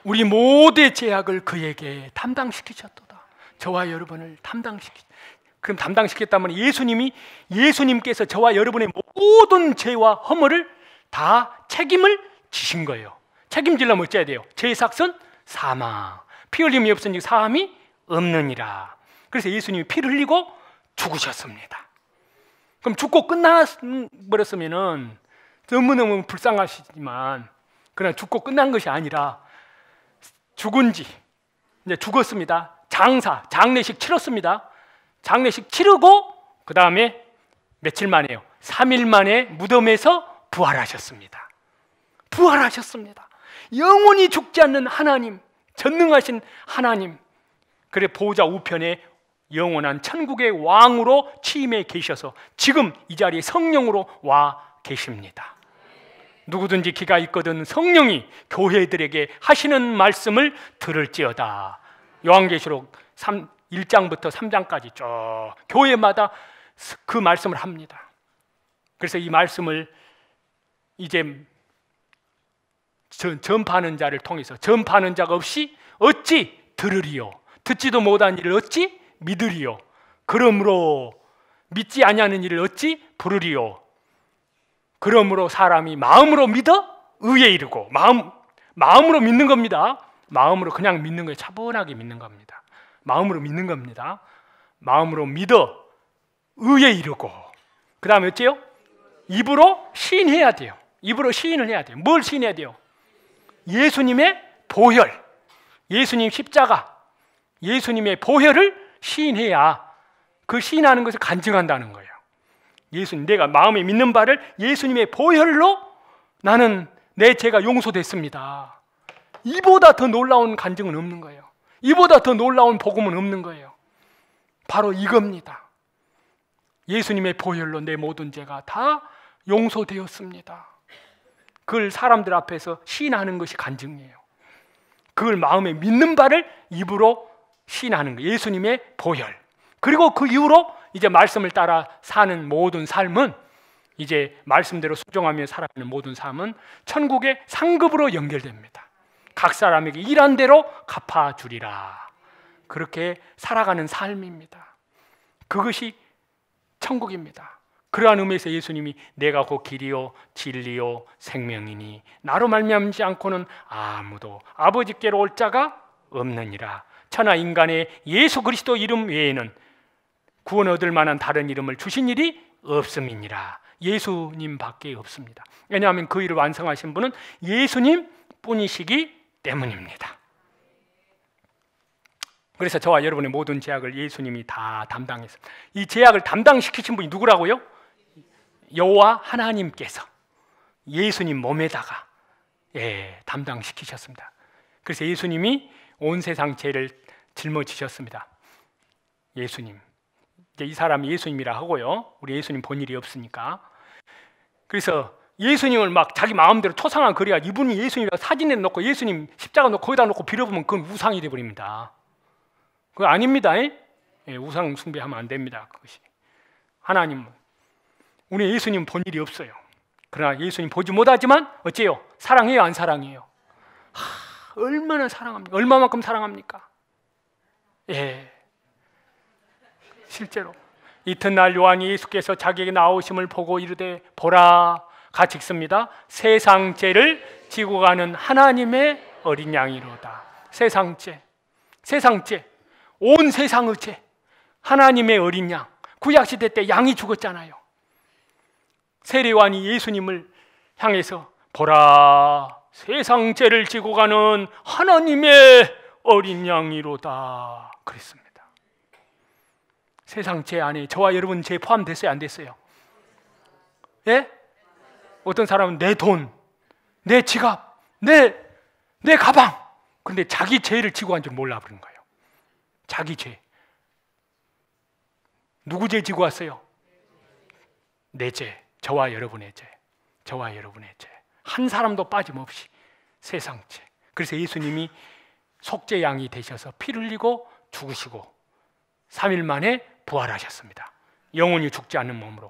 우리 모두의 죄악을 그에게 담당시키셨도다. 저와 여러분을 그럼 담당시켰다면 예수님께서 저와 여러분의 모든 죄와 허물을 다 책임을 지신 거예요. 책임지려면 어찌해야 돼요? 죄의 삭은 사망, 피 흘림이 없으니 사함이 없느니라. 그래서 예수님이 피를 흘리고 죽으셨습니다. 그럼 죽고 끝나버렸으면 너무너무 불쌍하시지만, 그러나 죽고 끝난 것이 아니라 죽은 지 이제 죽었습니다. 장례식 치렀습니다. 장례식 치르고 그 다음에 며칠 만에요? 3일 만에 무덤에서 부활하셨습니다. 영원히 죽지 않는 하나님, 전능하신 하나님, 그래 보호자 우편에 영원한 천국의 왕으로 취임해 계셔서 지금 이 자리에 성령으로 와 계십니다. 누구든지 귀가 있거든 성령이 교회들에게 하시는 말씀을 들을지어다. 요한계시록 1장부터 3장까지 쭉 교회마다 그 말씀을 합니다. 그래서 이 말씀을 이제 전파하는 자를 통해서, 전파하는 자가 없이 어찌 들으리요? 듣지도 못한 일을 어찌 믿으리요? 그러므로 믿지 아니하는 일을 어찌 부르리요? 그러므로 사람이 마음으로 믿어 의에 이르고, 마음으로 믿는 겁니다. 마음으로 그냥 믿는 거예요. 차분하게 믿는 겁니다. 마음으로 믿는 겁니다. 마음으로 믿어 의에 이르고, 그 다음에 어째요? 입으로 시인해야 돼요. 입으로 시인을 해야 돼요. 뭘 시인해야 돼요? 예수님의 보혈, 예수님 십자가, 예수님의 보혈을 시인해야 그 시인하는 것을 간증한다는 거예요. 예수님, 내가 마음에 믿는 바를 예수님의 보혈로 나는 내 죄가 용서됐습니다. 이보다 더 놀라운 간증은 없는 거예요. 이보다 더 놀라운 복음은 없는 거예요. 바로 이겁니다. 예수님의 보혈로 내 모든 죄가 다 용서되었습니다. 그걸 사람들 앞에서 시인하는 것이 간증이에요. 그걸 마음에 믿는 바를 입으로 시인하는 거예요. 예수님의 보혈. 그리고 그 이후로 이제 말씀을 따라 사는 모든 삶은, 이제 말씀대로 순종하며 살아가는 모든 삶은 천국의 상급으로 연결됩니다. 각 사람에게 일한 대로 갚아주리라. 그렇게 살아가는 삶입니다. 그것이 천국입니다. 그러한 의미에서 예수님이 내가 곧 길이요 진리요 생명이니 나로 말미암지 않고는 아무도 아버지께로 올 자가 없느니라. 천하 인간의 예수 그리스도 이름 외에는 구원 얻을 만한 다른 이름을 주신 일이 없음이니라. 예수님 밖에 없습니다. 왜냐하면 그 일을 완성하신 분은 예수님 뿐이시기 때문입니다. 그래서 저와 여러분의 모든 죄악을 예수님이 다 담당했습니다. 이 죄악을 담당시키신 분이 누구라고요? 여호와 하나님께서 예수님 몸에다가 담당시키셨습니다. 그래서 예수님이 온 세상 죄를 짊어지셨습니다. 예수님, 이제 이 사람이 예수님이라 하고요, 우리 예수님 본 일이 없으니까. 그래서 예수님을 막 자기 마음대로 초상화 그려야, 이분이 예수님이라고 사진에 놓고 예수님 십자가 놓고 거기다 놓고 빌어보면 그건 우상이 되어버립니다. 그거 아닙니다. 우상 숭배하면 안 됩니다. 그것이 하나님은, 우리 예수님 본 일이 없어요. 그러나 예수님 보지 못하지만 어째요? 사랑해요, 안 사랑해요? 얼마나 사랑합니까? 얼마만큼 사랑합니까? 실제로 이튿날 요한이 예수께서 자기에게 나오심을 보고 이르되 보라, 같이 읽습니다. 세상 죄를 지고 가는 하나님의 어린 양이로다. 세상 죄, 온 세상의 죄, 하나님의 어린 양. 구약시대 때 양이 죽었잖아요. 세례요한이 예수님을 향해서 보라, 세상 죄를 지고 가는 하나님의 어린 양이로다 그랬습니다. 세상 죄 안에 저와 여러분 죄 포함됐어요, 안 됐어요? 예? 어떤 사람은 내 돈, 내 지갑, 내 가방, 그런데 자기 죄를 지고 간 줄 몰라버린 거예요. 자기 죄. 누구 죄 지고 왔어요? 내 죄, 저와 여러분의 죄, 저와 여러분의 죄. 한 사람도 빠짐없이 세상 죄. 그래서 예수님이 속죄 양이 되셔서 피 흘리고 죽으시고 3일 만에 부활하셨습니다. 영원히 죽지 않는 몸으로.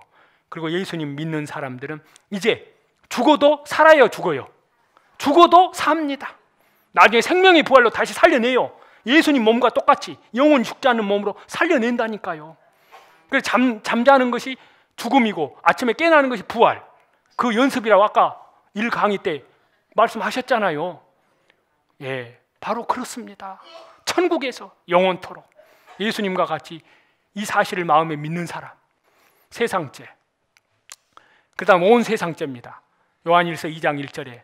그리고 예수님 믿는 사람들은 이제 죽어도 살아요, 죽어요? 죽어도 삽니다. 나중에 생명의 부활로 다시 살려내요. 예수님 몸과 똑같이 영원히 죽지 않는 몸으로 살려낸다니까요. 그래서 잠자는 것이 죽음이고 아침에 깨어나는 것이 부활. 그 연습이라고 아까 1 강의 때 말씀하셨잖아요. 바로 그렇습니다. 천국에서 영원토록 예수님과 같이 이 사실을 마음에 믿는 사람, 세상죄, 그 다음 온 세상죄입니다. 요한일서 2장 1절에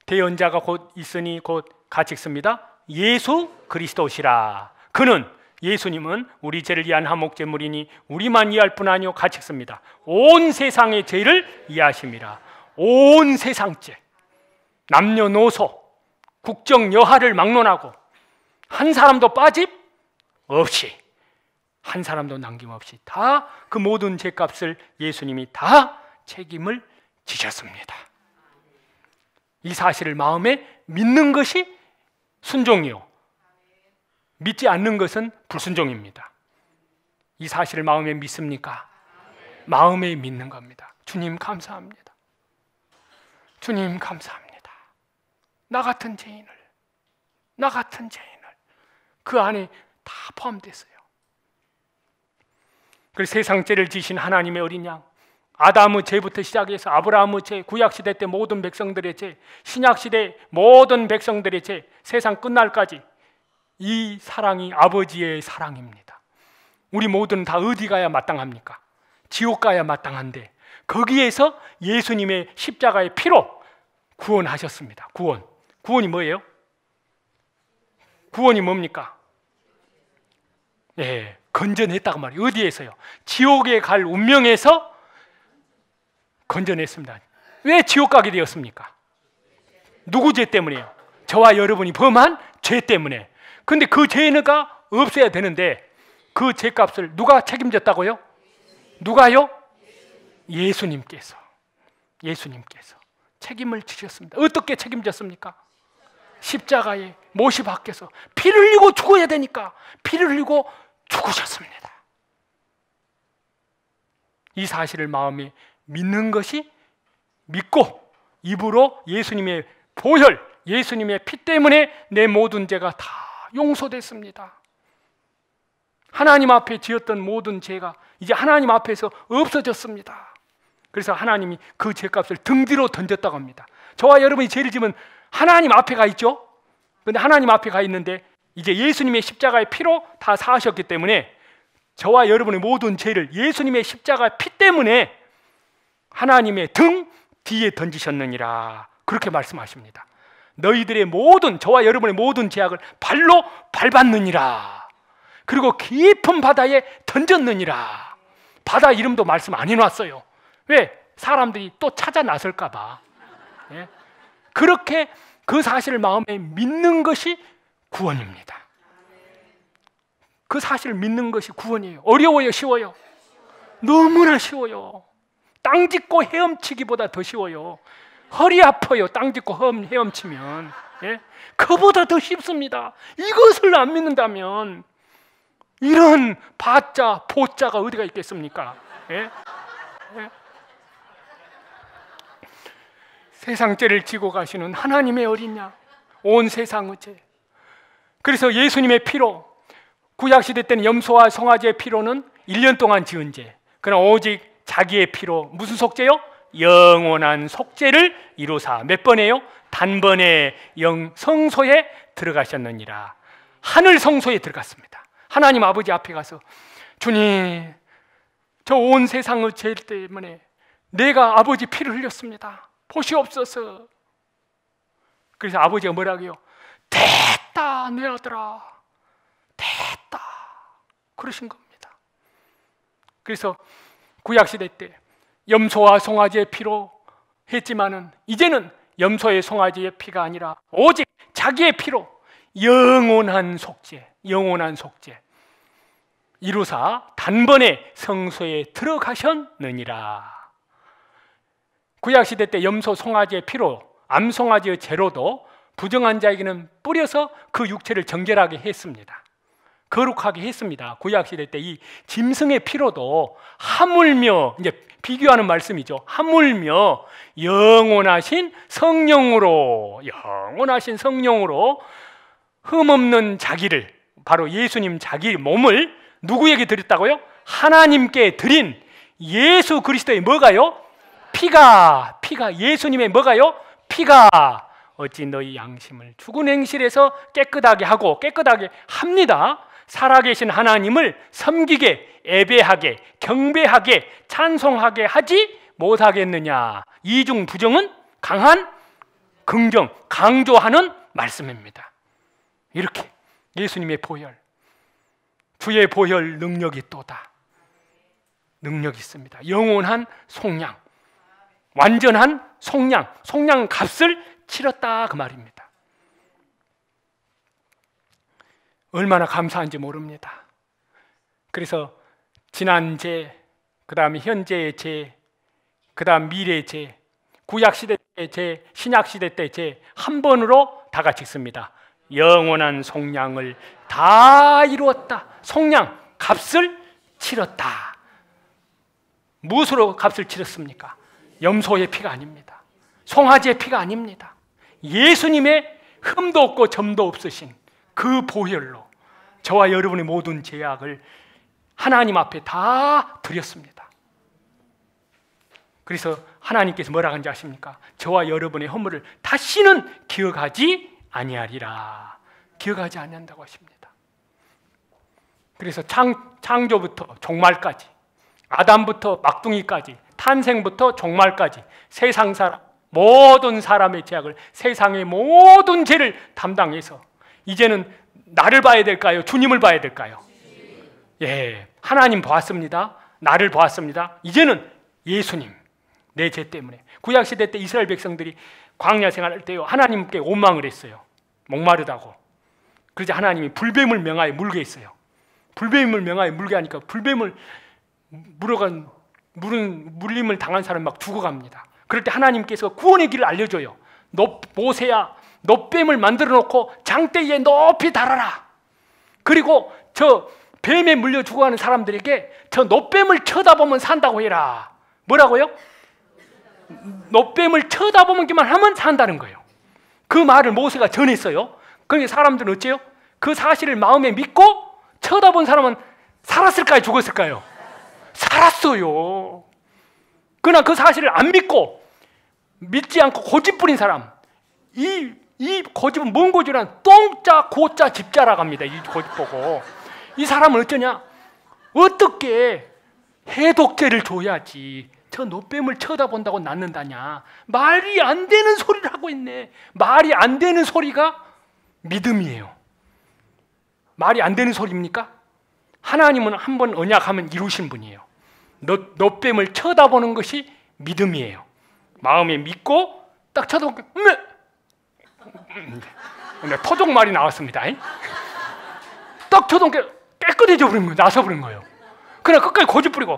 대언자가 곧 있으니 곧 같이 읽습니다. 예수 그리스도시라. 그는, 예수님은 우리 죄를 위한 화목제물이니 우리만 이해할 뿐 아니요, 같이 읽습니다. 온 세상의 죄를 이해하심이라. 온 세상죄, 남녀노소, 국정여하를 막론하고 한 사람도 빠짐 없이, 한 사람도 남김없이 다 그 모든 죄값을 예수님이 다 책임을 지셨습니다. 이 사실을 마음에 믿는 것이 순종이요, 믿지 않는 것은 불순종입니다. 이 사실을 마음에 믿습니까? 마음에 믿는 겁니다. 주님 감사합니다. 주님 감사합니다. 나 같은 죄인을 그 안에 다 포함됐어요. 그래서 세상 죄를 지신 하나님의 어린 양, 아담의 죄부터 시작해서 아브라함의 죄, 구약시대 때 모든 백성들의 죄, 신약시대 모든 백성들의 죄, 세상 끝날까지 이 사랑이 아버지의 사랑입니다. 우리 모두는 다 어디 가야 마땅합니까? 지옥 가야 마땅한데 거기에서 예수님의 십자가의 피로 구원하셨습니다. 구원이 뭐예요? 구원이 뭡니까? 예, 건져냈다고 말이에요. 어디에서요? 지옥에 갈 운명에서 건져냈습니다. 왜 지옥 가게 되었습니까? 누구 죄 때문에요? 저와 여러분이 범한 죄 때문에. 근데 그 죄가 없어야 되는데 그 죄값을 누가 책임졌다고요? 누가요? 예수님께서 책임을 지셨습니다. 어떻게 책임졌습니까? 십자가에 못이 박혀서 피를 흘리고 죽어야 되니까 피를 흘리고 죽으셨습니다. 이 사실을 마음에 믿는 것이, 믿고 입으로 예수님의 보혈, 예수님의 피 때문에 내 모든 죄가 다 용서됐습니다. 하나님 앞에 지었던 모든 죄가 이제 하나님 앞에서 없어졌습니다. 그래서 하나님이 그 죄값을 등 뒤로 던졌다고 합니다. 저와 여러분이 죄를 지면 하나님 앞에 가 있죠. 그런데 하나님 앞에 가 있는데 이제 예수님의 십자가의 피로 다 사하셨기 때문에 저와 여러분의 모든 죄를 예수님의 십자가의 피 때문에 하나님의 등 뒤에 던지셨느니라, 그렇게 말씀하십니다. 너희들의 모든, 저와 여러분의 모든 죄악을 발로 밟았느니라, 그리고 깊은 바다에 던졌느니라. 바다 이름도 말씀 안 해놨어요. 왜? 사람들이 또 찾아 나설까 봐. 예? 그렇게 그 사실을 마음에 믿는 것이 구원입니다. 그 사실을 믿는 것이 구원이에요. 어려워요? 쉬워요? 너무나 쉬워요. 땅 짚고 헤엄치기보다 더 쉬워요. 허리 아파요. 땅 짚고 헤엄치면. 예? 그보다 더 쉽습니다. 이것을 안 믿는다면 이런 바자, 보자가 어디가 있겠습니까? 예? 예? 세상 죄를 지고 가시는 하나님의 어린 양, 온 세상의 죄. 그래서 예수님의 피로, 구약시대 때는 염소와 송아지의 피로는 1년 동안 지은 죄, 그러나 오직 자기의 피로 무슨 속죄요? 영원한 속죄를 이루사 몇 번에요? 단번에 성소에 들어가셨느니라. 하늘 성소에 들어갔습니다. 하나님 아버지 앞에 가서 주님, 저 온 세상의 죄 때문에 내가 아버지 피를 흘렸습니다. 보시옵소서. 그래서 아버지가 뭐라고 해요? 됐다 내 아들아, 됐다, 그러신 겁니다. 그래서 구약시대 때 염소와 송아지의 피로 했지만은 이제는 염소의 송아지의 피가 아니라 오직 자기의 피로 영원한 속죄 이루사 단번에 성소에 들어가셨느니라. 구약시대 때 염소 송아지의 피로, 암송아지의 재로도 부정한 자에게는 뿌려서 그 육체를 정결하게 했습니다. 거룩하게 했습니다. 구약시대 때 이 짐승의 피로도 하물며, 이제 비교하는 말씀이죠. 하물며 영원하신 성령으로 흠없는 자기를, 바로 예수님 자기 몸을 누구에게 드렸다고요? 하나님께 드린 예수 그리스도의 뭐가요? 피가 예수님의 뭐가요? 피가 어찌 너희 양심을 죽은 행실에서 깨끗하게 하고, 깨끗하게 합니다. 살아계신 하나님을 섬기게, 예배하게, 경배하게, 찬송하게 하지 못하겠느냐. 이중 부정은 강한 긍정, 강조하는 말씀입니다. 이렇게 예수님의 보혈, 주의 보혈 능력이 또다. 능력이 있습니다. 영원한 속량, 완전한 속량, 속량 값을 치렀다 그 말입니다. 얼마나 감사한지 모릅니다. 그래서 지난 죄, 그 다음에 현재의 죄, 그 다음 미래의 죄, 구약시대 때의 죄, 신약시대 때의 죄 한 번으로 다 같이 읽습니다. 영원한 속량을 다 이루었다. 속량, 값을 치렀다. 무엇으로 값을 치렀습니까? 염소의 피가 아닙니다. 송아지의 피가 아닙니다. 예수님의 흠도 없고 점도 없으신 그 보혈로 저와 여러분의 모든 죄악을 하나님 앞에 다 드렸습니다. 그래서 하나님께서 뭐라 하는지 아십니까? 저와 여러분의 허물을 다시는 기억하지 아니하리라. 기억하지 아니한다고 하십니다. 그래서 창조부터 종말까지, 아담부터 막둥이까지, 탄생부터 종말까지 세상 사람, 모든 사람의 죄악을, 세상의 모든 죄를 담당해서 이제는 나를 봐야 될까요? 주님을 봐야 될까요? 예, 하나님 보았습니다. 나를 보았습니다. 이제는 예수님, 내 죄 때문에. 구약시대 때 이스라엘 백성들이 광야 생활할 때요, 하나님께 원망을 했어요. 목마르다고. 그러자 하나님이 불뱀을 명하여 물게 했어요. 불뱀을 명하여 물게 하니까 불뱀을 물림을 당한 사람 막 죽어갑니다. 그럴 때 하나님께서 구원의 길을 알려줘요. 모세야, 너 뱀을 만들어 놓고 장대에 높이 달아라. 그리고 저 뱀에 물려 죽어가는 사람들에게 저 노뱀을 쳐다보면 산다고 해라. 뭐라고요? 노뱀을 쳐다보기만 하면 산다는 거예요. 그 말을 모세가 전했어요. 그러니까 사람들은 어째요? 그 사실을 마음에 믿고 쳐다본 사람은 살았을까요? 죽었을까요? 살았어요. 그러나 그 사실을 안 믿고 믿지 않고 고집 부린 사람, 이 고집은 뭔 고집이란 똥자 고자 집자라고 합니다. 이 고집 보고 이 사람은 어쩌냐? 어떻게 해독제를 줘야지 저 노뱀을 쳐다본다고 낫는다냐? 말이 안 되는 소리를 하고 있네. 말이 안 되는 소리가 믿음이에요. 말이 안 되는 소리입니까? 하나님은 한 번 언약하면 이루신 분이에요. 노뱀을 쳐다보는 것이 믿음이에요. 마음에 믿고 딱 쳐다보고 토종 말이 나왔습니다. 딱 쳐다보고 깨끗해져 버린 거예요. 나서 버린 거예요. 그냥 끝까지 고집 부리고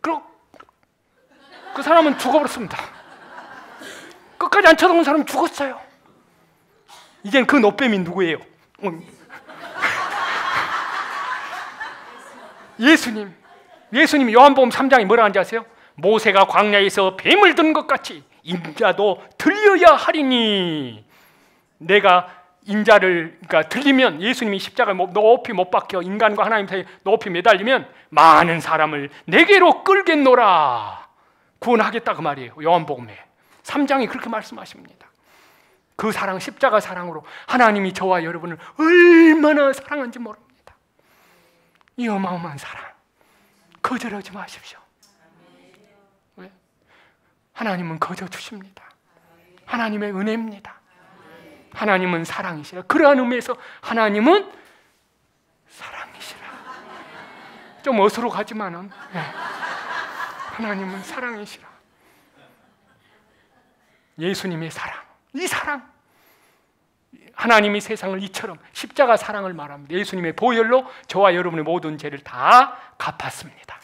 그럼 그 사람은 죽어버렸습니다. 끝까지 안 쳐다본 사람은 죽었어요. 이제는 그 노뱀이 누구예요? 예수님이 요한복음 3장에 뭐라 하는지 아세요? 모세가 광야에서 뱀을 든 것 같이 인자도 들려야 하리니. 내가 인자를 들리면, 예수님이 십자가에 높이 못 박혀 인간과 하나님 사이에 높이 매달리면 많은 사람을 내게로 끌겠노라. 구원하겠다 그 말이에요. 요한복음에 3장이 그렇게 말씀하십니다. 그 사랑, 십자가 사랑으로 하나님이 저와 여러분을 얼마나 사랑한지 모릅니다. 이 어마어마한 사랑 거절하지 마십시오. 왜? 하나님은 거저 주십니다. 하나님의 은혜입니다. 하나님은 사랑이시라. 그러한 의미에서 하나님은 사랑이시라. 좀 어수룩하지만은 하나님은 사랑이시라. 예수님의 사랑, 이 사랑, 하나님이 세상을 이처럼 십자가 사랑을 말합니다. 예수님의 보혈로 저와 여러분의 모든 죄를 다 갚았습니다.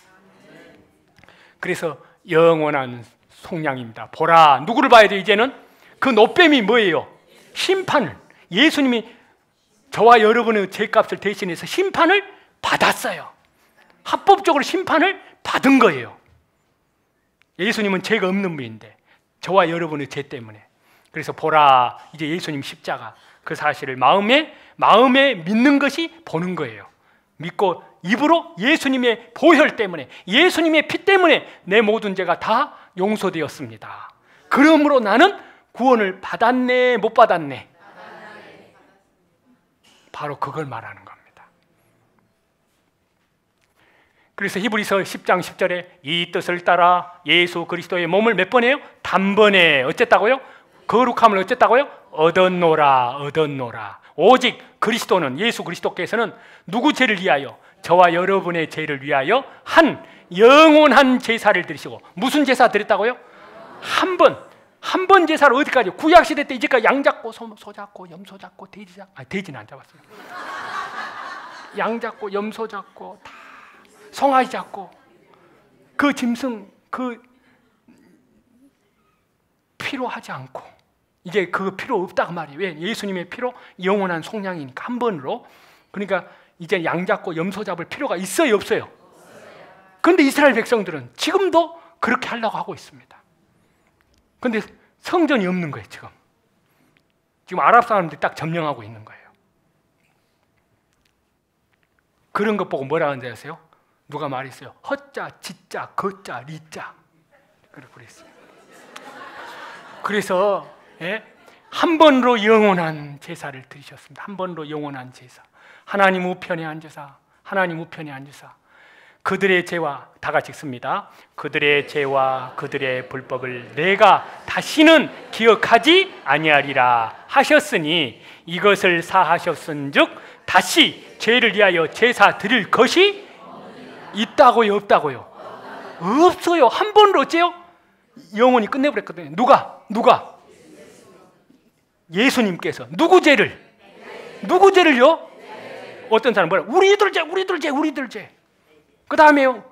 그래서 영원한 속량입니다. 보라, 누구를 봐야 돼? 이제는 그 노뱀이 뭐예요? 심판을, 예수님이 저와 여러분의 죄값을 대신해서 심판을 받았어요. 합법적으로 심판을 받은 거예요. 예수님은 죄가 없는 분인데 저와 여러분의 죄 때문에. 그래서 보라, 이제 예수님 십자가, 그 사실을 마음에 믿는 것이 보는 거예요. 믿고 입으로 예수님의 보혈 때문에, 예수님의 피 때문에 내 모든 죄가 다 용서되었습니다. 그러므로 나는 구원을 받았네, 못 받았네? 바로 그걸 말하는 겁니다. 그래서 히브리서 10장 10절에 이 뜻을 따라 예수 그리스도의 몸을 몇 번 해요? 단번에 어쨌다고요? 거룩함을 어쨌다고요? 얻었노라. 오직 그리스도는, 예수 그리스도께서는 누구 죄를 위하여? 저와 여러분의 죄를 위하여 한 영원한 제사를 드리시고. 무슨 제사 드렸다고요? 한 번 제사를 어디까지? 구약시대 때 이제까지 양 잡고 소 잡고 염소 잡고 돼지 잡고, 돼지는 안 잡았어요. 양 잡고 염소 잡고 다 송아지 잡고 그 짐승 그 피로 하지 않고, 이제 그 필요 없다고 말이에요. 왜? 예수님의 피로 영원한 속량이니까 한 번으로. 그러니까 이제 양 잡고 염소 잡을 필요가 있어요, 없어요? 그런데 이스라엘 백성들은 지금도 그렇게 하려고 하고 있습니다. 그런데 성전이 없는 거예요. 지금 아랍 사람들이 딱 점령하고 있는 거예요. 그런 것 보고 뭐라 하는지 아세요? 누가 말했어요. 허자, 지자, 거자, 리자. 그랬어요. 그래서 한 번으로 영원한 제사를 드리셨습니다. 한 번으로 영원한 제사. 하나님 우편에 앉으사, 하나님 우편에 앉으사 그들의 죄와, 다 같이 읽습니다. 그들의 죄와 그들의 불법을 내가 다시는 기억하지 아니하리라 하셨으니 이것을 사하셨은즉 다시 죄를 위하여 제사 드릴 것이 있다고요, 없다고요? 없어요. 한 번으로 어째요? 영원히 끝내버렸거든요. 누가? 예수님께서. 누구 죄를? 누구 죄를요? 어떤 사람 뭐라? 우리들 죄. 그 다음에요,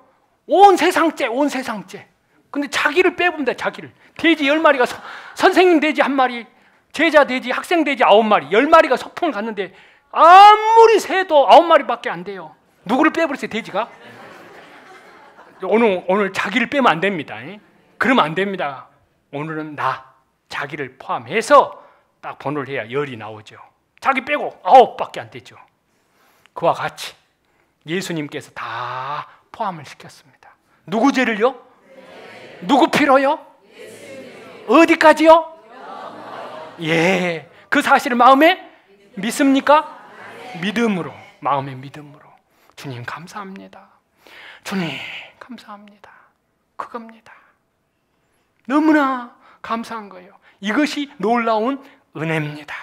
온 세상 죄. 근데 자기를 빼봅니다. 자기를. 돼지 10마리가 선생님 돼지 1마리, 제자 돼지, 학생 돼지 9마리, 10마리가 소풍을 갔는데 아무리 세도 9마리밖에 안 돼요. 누구를 빼버렸어요? 돼지가? 오늘 자기를 빼면 안 됩니다. 그러면 안 됩니다. 오늘은 자기를 포함해서 딱 번호를 해야 열이 나오죠. 자기 빼고 9밖에 안 되죠. 그와 같이 예수님께서 다 포함을 시켰습니다. 누구 죄를요? 누구 피로요? 어디까지요? 예, 그 사실을 마음에 믿습니까? 믿음으로, 마음의 믿음으로. 주님 감사합니다. 주님 감사합니다. 그겁니다. 너무나 감사한 거예요. 이것이 놀라운 은혜입니다.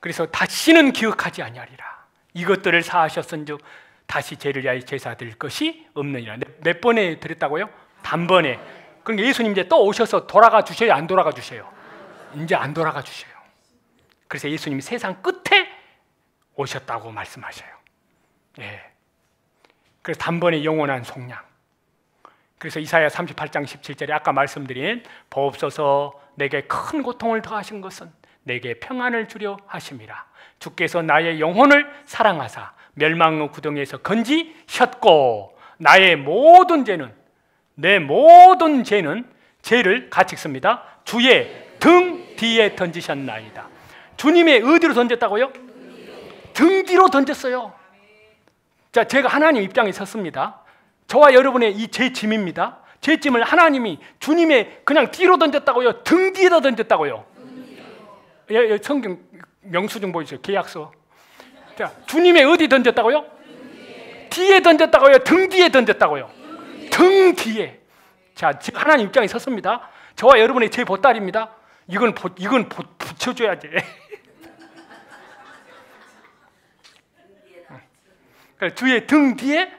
그래서 다시는 기억하지 아니하리라. 이것들을 사하셨은즉 다시 죄를 위하여 제사 드릴 것이 없느니라. 몇 번에 드렸다고요? 단번에. 그러니까 예수님 이제 또 오셔서 돌아가 주셔요? 안 돌아가 주셔요? 이제 안 돌아가 주셔요. 그래서 예수님이 세상 끝에 오셨다고 말씀하셔요. 예. 그래서 단번에 영원한 속량. 그래서 이사야 38장 17절에 아까 말씀드린 보옵소서 내게 큰 고통을 더하신 것은 내게 평안을 주려 하심이라. 주께서 나의 영혼을 사랑하사 멸망의 구덩이에서 건지셨고 내 모든 죄를 같이 읽습니다. 주의 등 뒤에 던지셨나이다. 주님의 어디로 던졌다고요? 등 뒤로 던졌어요. 자, 제가 하나님 입장에 섰습니다. 저와 여러분의 이 죄짐입니다. 죄짐을 하나님이 주님의 그냥 뒤로 던졌다고요? 등 뒤에다 던졌다고요? 성경 명수증 보이세요? 계약서. 자, 주님의 어디 던졌다고요? 뒤에 던졌다고요? 등 뒤에 던졌다고요? 등 뒤에. 자, 지금 하나님 입장에 섰습니다. 저와 여러분의 제 보따리입니다. 이건 붙여줘야지. 주의 등 뒤에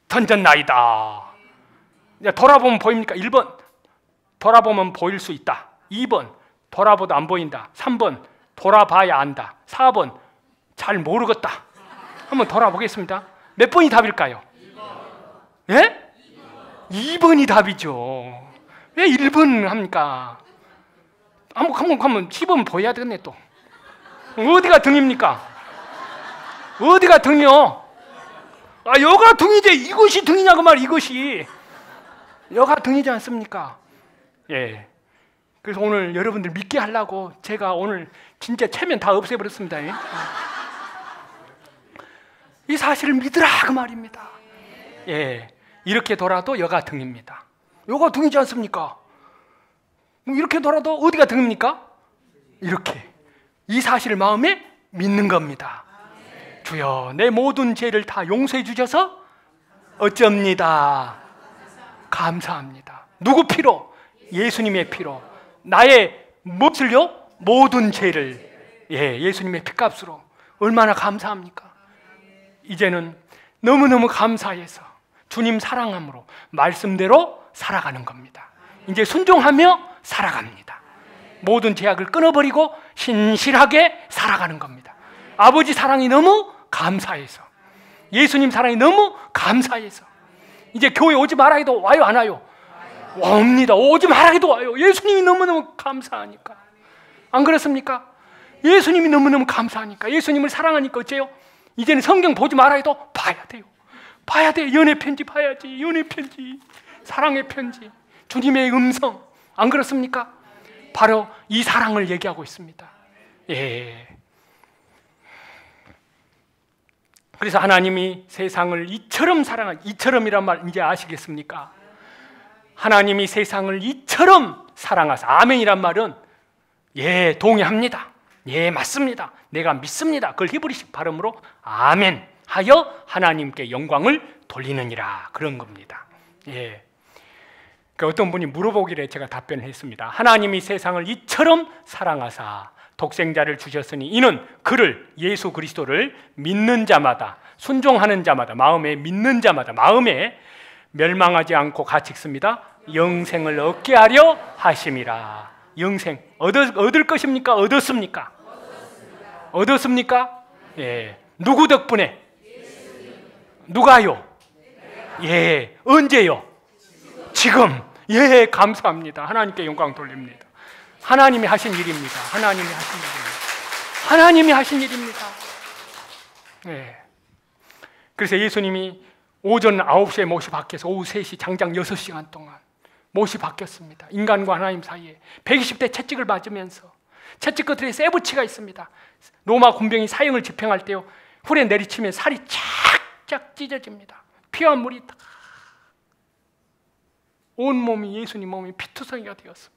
던졌나이다. 돌아보면 보입니까? 1번 돌아보면 보일 수 있다. 2번 돌아봐도 안 보인다. 3번 돌아봐야 안다. 4번 잘 모르겠다. 한번 돌아보겠습니다. 몇 번이 답일까요? 2번. 예? 2번이 답이죠. 왜 1번 합니까? 한번 씹으면 보여야 되겠네 또. 어디가 등입니까? 어디가 등이요? 여가 등이지. 이것이 등이냐고 말. 이것이 여가 등이지 않습니까? 예. 그래서 오늘 여러분들 믿게 하려고 제가 오늘 진짜 체면 다 없애버렸습니다. 이 사실을 믿으라 그 말입니다. 예. 이렇게 돌아도 여가 등입니다. 여가 등이지 않습니까? 이렇게 돌아도 어디가 등입니까? 이렇게. 이 사실을 마음에 믿는 겁니다. 주여 내 모든 죄를 다 용서해 주셔서 어쩝니다. 감사합니다. 누구 피로? 예수님의 피로. 나의 무엇을요? 모든 죄를 예수님의 피값으로. 얼마나 감사합니까? 이제는 너무너무 감사해서 주님 사랑함으로 말씀대로 살아가는 겁니다. 이제 순종하며 살아갑니다. 모든 제약을 끊어버리고 신실하게 살아가는 겁니다. 아버지 사랑이 너무 감사해서, 예수님 사랑이 너무 감사해서 이제 교회 오지 말아 해도 와요 안 와요? 옵니다. 오지 말아 해도 와요. 예수님이 너무너무 감사하니까. 안 그렇습니까? 예수님이 너무너무 감사하니까, 예수님을 사랑하니까 어째요? 이제는 성경 보지 말아 해도 봐야 돼요. 봐야 돼. 연애 편지 봐야지. 연애 편지, 사랑의 편지, 주님의 음성. 안 그렇습니까? 바로 이 사랑을 얘기하고 있습니다. 예. 그래서 하나님이 세상을 이처럼 이처럼이란 말 이제 아시겠습니까? 하나님이 세상을 이처럼 사랑하사. 아멘이란 말은 예, 동의합니다. 예, 맞습니다. 내가 믿습니다. 그걸 히브리식 발음으로 아멘 하여 하나님께 영광을 돌리느니라, 그런 겁니다. 예. 그러니까 어떤 분이 물어보기를 제가 답변을 했습니다. 하나님이 세상을 이처럼 사랑하사 독생자를 주셨으니 이는 그를, 예수 그리스도를 믿는 자마다, 순종하는 자마다, 마음에 믿는 자마다, 마음에 멸망하지 않고 같이 읽습니다. 영생을 얻게 하려 하심이라. 영생 얻을 것입니까? 얻었습니까? 얻었습니까? 예. 누구 덕분에? 누가요? 예. 언제요? 지금. 예, 감사합니다. 하나님께 영광 돌립니다. 하나님이 하신 일입니다. 하나님이 하신 일입니다. 하나님이 하신 일입니다. 예. 그래서 예수님이 오전 9시에 못이 바뀌어서 오후 3시 장장 6시간 동안 못이 바뀌었습니다. 인간과 하나님 사이에 120대 채찍을 맞으면서, 채찍 끝에 쇠붙이가 있습니다. 로마 군병이 사형을 집행할 때요, 훌에 내리치면 살이 착착 찢어집니다. 피와 물이 다 온몸이, 예수님 몸이 피투성이가 되었습니다.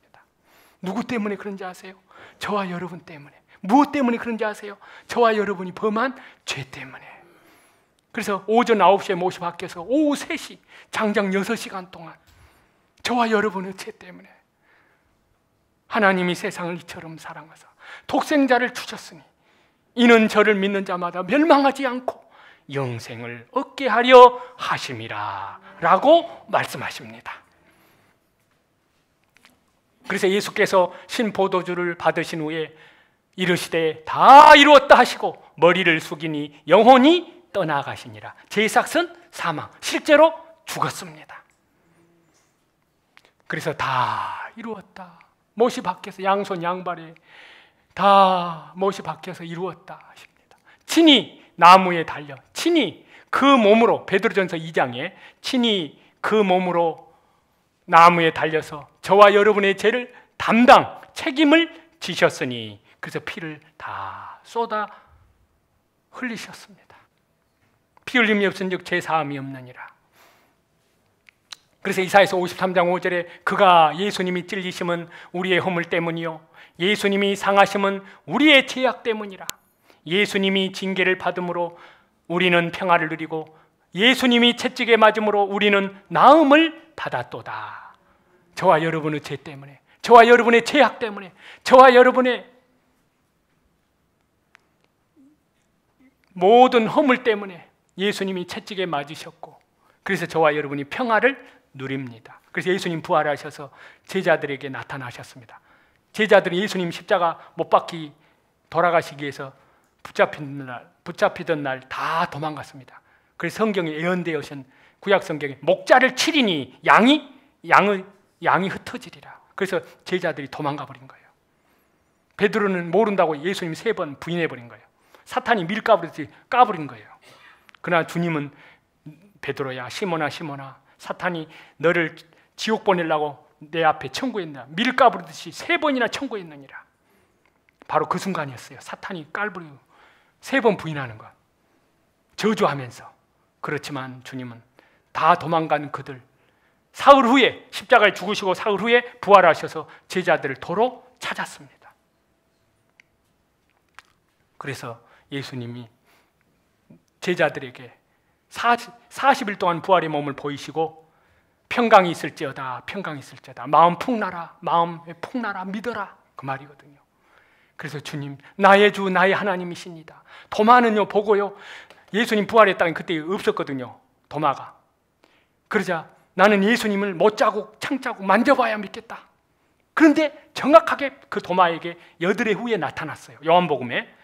누구 때문에 그런지 아세요? 저와 여러분 때문에. 무엇 때문에 그런지 아세요? 저와 여러분이 범한 죄 때문에. 그래서 오전 9시에 못이 바뀌어서 오후 3시 장장 6시간 동안 저와 여러분의 죄 때문에 하나님이 세상을 이처럼 사랑하사 독생자를 주셨으니 이는 저를 믿는 자마다 멸망하지 않고 영생을 얻게 하려 하심이라 라고 말씀하십니다. 그래서 예수께서 신포도주를 받으신 후에 이르시되 다 이루었다 하시고 머리를 숙이니 영혼이 떠나가시니라. 제삭은 사망, 실제로 죽었습니다. 그래서 다 이루었다. 못이 박혀서 양손 양발에 다 못이 박혀서 이루었다 하십니다. 친히 나무에 달려, 친히 그 몸으로, 베드로전서 2장에 친히 그 몸으로 나무에 달려서 저와 여러분의 죄를 담당, 책임을 지셨으니, 그래서 피를 다 쏟아 흘리셨습니다. 피 흘림이 없은즉 죄 사함이 없느니라. 그래서 이사야서 53장 5절에 그가, 예수님이 찔리심은 우리의 허물 때문이요 예수님이 상하심은 우리의 죄악 때문이라. 예수님이 징계를 받음으로 우리는 평화를 누리고 예수님이 채찍에 맞음으로 우리는 나음을 받았도다. 저와 여러분의 죄 때문에, 저와 여러분의 죄악 때문에, 저와 여러분의 모든 허물 때문에 예수님이 채찍에 맞으셨고, 그래서 저와 여러분이 평화를 누립니다. 그래서 예수님 부활하셔서 제자들에게 나타나셨습니다. 제자들이 예수님 십자가 못 박히 돌아가시기 위해서 붙잡히던 날 다 도망갔습니다. 그래서 성경에 예언되어 오신 구약 성경에 목자를 치리니 양이 흩어지리라. 그래서 제자들이 도망가 버린 거예요. 베드로는 모른다고 예수님 3번 부인해 버린 거예요. 사탄이 밀 까부르듯이 까버린 거예요. 그러나 주님은 베드로야, 시몬아 시몬아, 사탄이 너를 지옥 보내려고 내 앞에 청구했나, 밀 까부르듯이 3번이나 청구했느니라. 바로 그 순간이었어요. 사탄이 깔부리고 3번 부인하는 것, 저주하면서. 그렇지만 주님은 다 도망간 그들, 사흘 후에 십자가에 죽으시고 사흘 후에 부활하셔서 제자들을 도로 찾았습니다. 그래서 예수님이 제자들에게 40일 동안 부활의 몸을 보이시고 평강이 있을지어다, 평강이 있을지어다, 마음 풍나라, 마음에 풍나라, 믿어라, 그 말이거든요. 그래서 주님, 나의 주 나의 하나님이십니다. 도마는요 보고요, 예수님 부활했다는 그때 없었거든요, 도마가. 그러자 나는 예수님을 못자국 창자국 만져봐야 믿겠다. 그런데 정확하게 그 도마에게 8해 후에 나타났어요. 요한복음에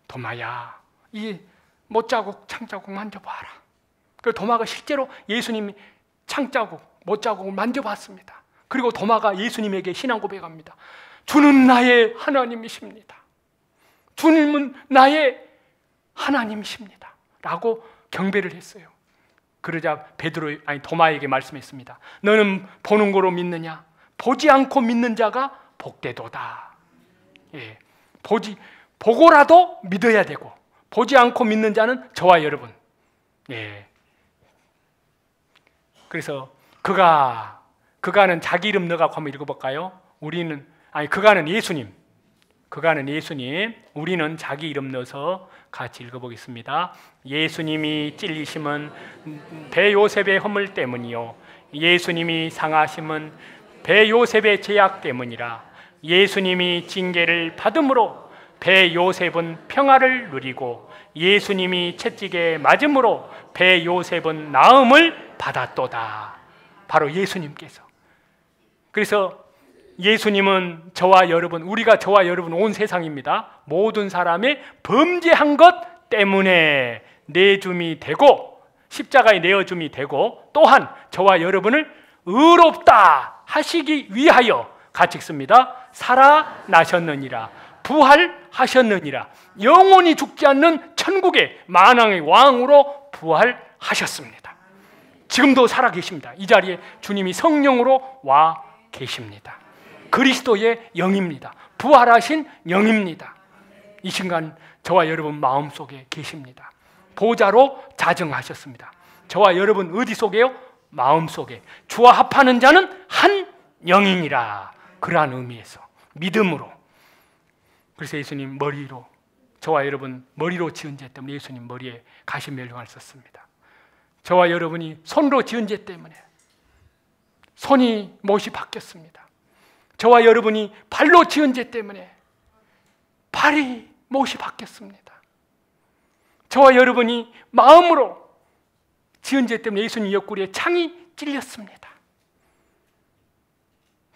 도마야, 이 못자국 창자국 만져봐라. 그 도마가 실제로 예수님이 창자국 못자국을 만져봤습니다. 그리고 도마가 예수님에게 신앙 고백합니다. 주는 나의 하나님이십니다. 주님은 나의 하나님이십니다 라고 경배를 했어요. 그러자 도마에게 말씀했습니다. 너는 보는 거로 믿느냐? 보지 않고 믿는 자가 복되도다. 예, 보고라도 믿어야 되고, 보지 않고 믿는 자는 저와 여러분, 예. 그래서 그가는 자기 이름 넣어갖고 한번 읽어볼까요? 그가는 예수님. 우리는 자기 이름 넣어서 같이 읽어보겠습니다. 예수님이 찔리심은 배요셉의 허물 때문이요, 예수님이 상하심은 배요셉의 죄악 때문이라. 예수님이 징계를 받음으로 배요셉은 평화를 누리고, 예수님이 채찍에 맞음으로 배요셉은 나음을 받았도다. 바로 예수님께서. 그래서 예수님은 우리가 저와 여러분 온 세상입니다. 모든 사람의 범죄한 것 때문에 내줌이 되고, 십자가에 내어줌이 되고, 또한 저와 여러분을 의롭다 하시기 위하여 같이 읽습니다. 살아나셨느니라, 부활하셨느니라, 영원히 죽지 않는 천국의 만왕의 왕으로 부활하셨습니다. 지금도 살아계십니다. 이 자리에 주님이 성령으로 와 계십니다. 그리스도의 영입니다. 부활하신 영입니다. 이 순간 저와 여러분 마음속에 계십니다. 보좌로 자정하셨습니다. 저와 여러분 어디 속에요? 마음속에. 주와 합하는 자는 한 영이니라. 그러한 의미에서 믿음으로. 그래서 예수님 머리로, 저와 여러분 머리로 지은 죄 때문에 예수님 머리에 가시면류관을 썼습니다. 저와 여러분이 손으로 지은 죄 때문에 손이 못이 바뀌었습니다. 저와 여러분이 발로 지은 죄 때문에 발이 못이 바뀌었습니다. 저와 여러분이 마음으로 지은 죄 때문에 예수님 옆구리에 창이 찔렸습니다.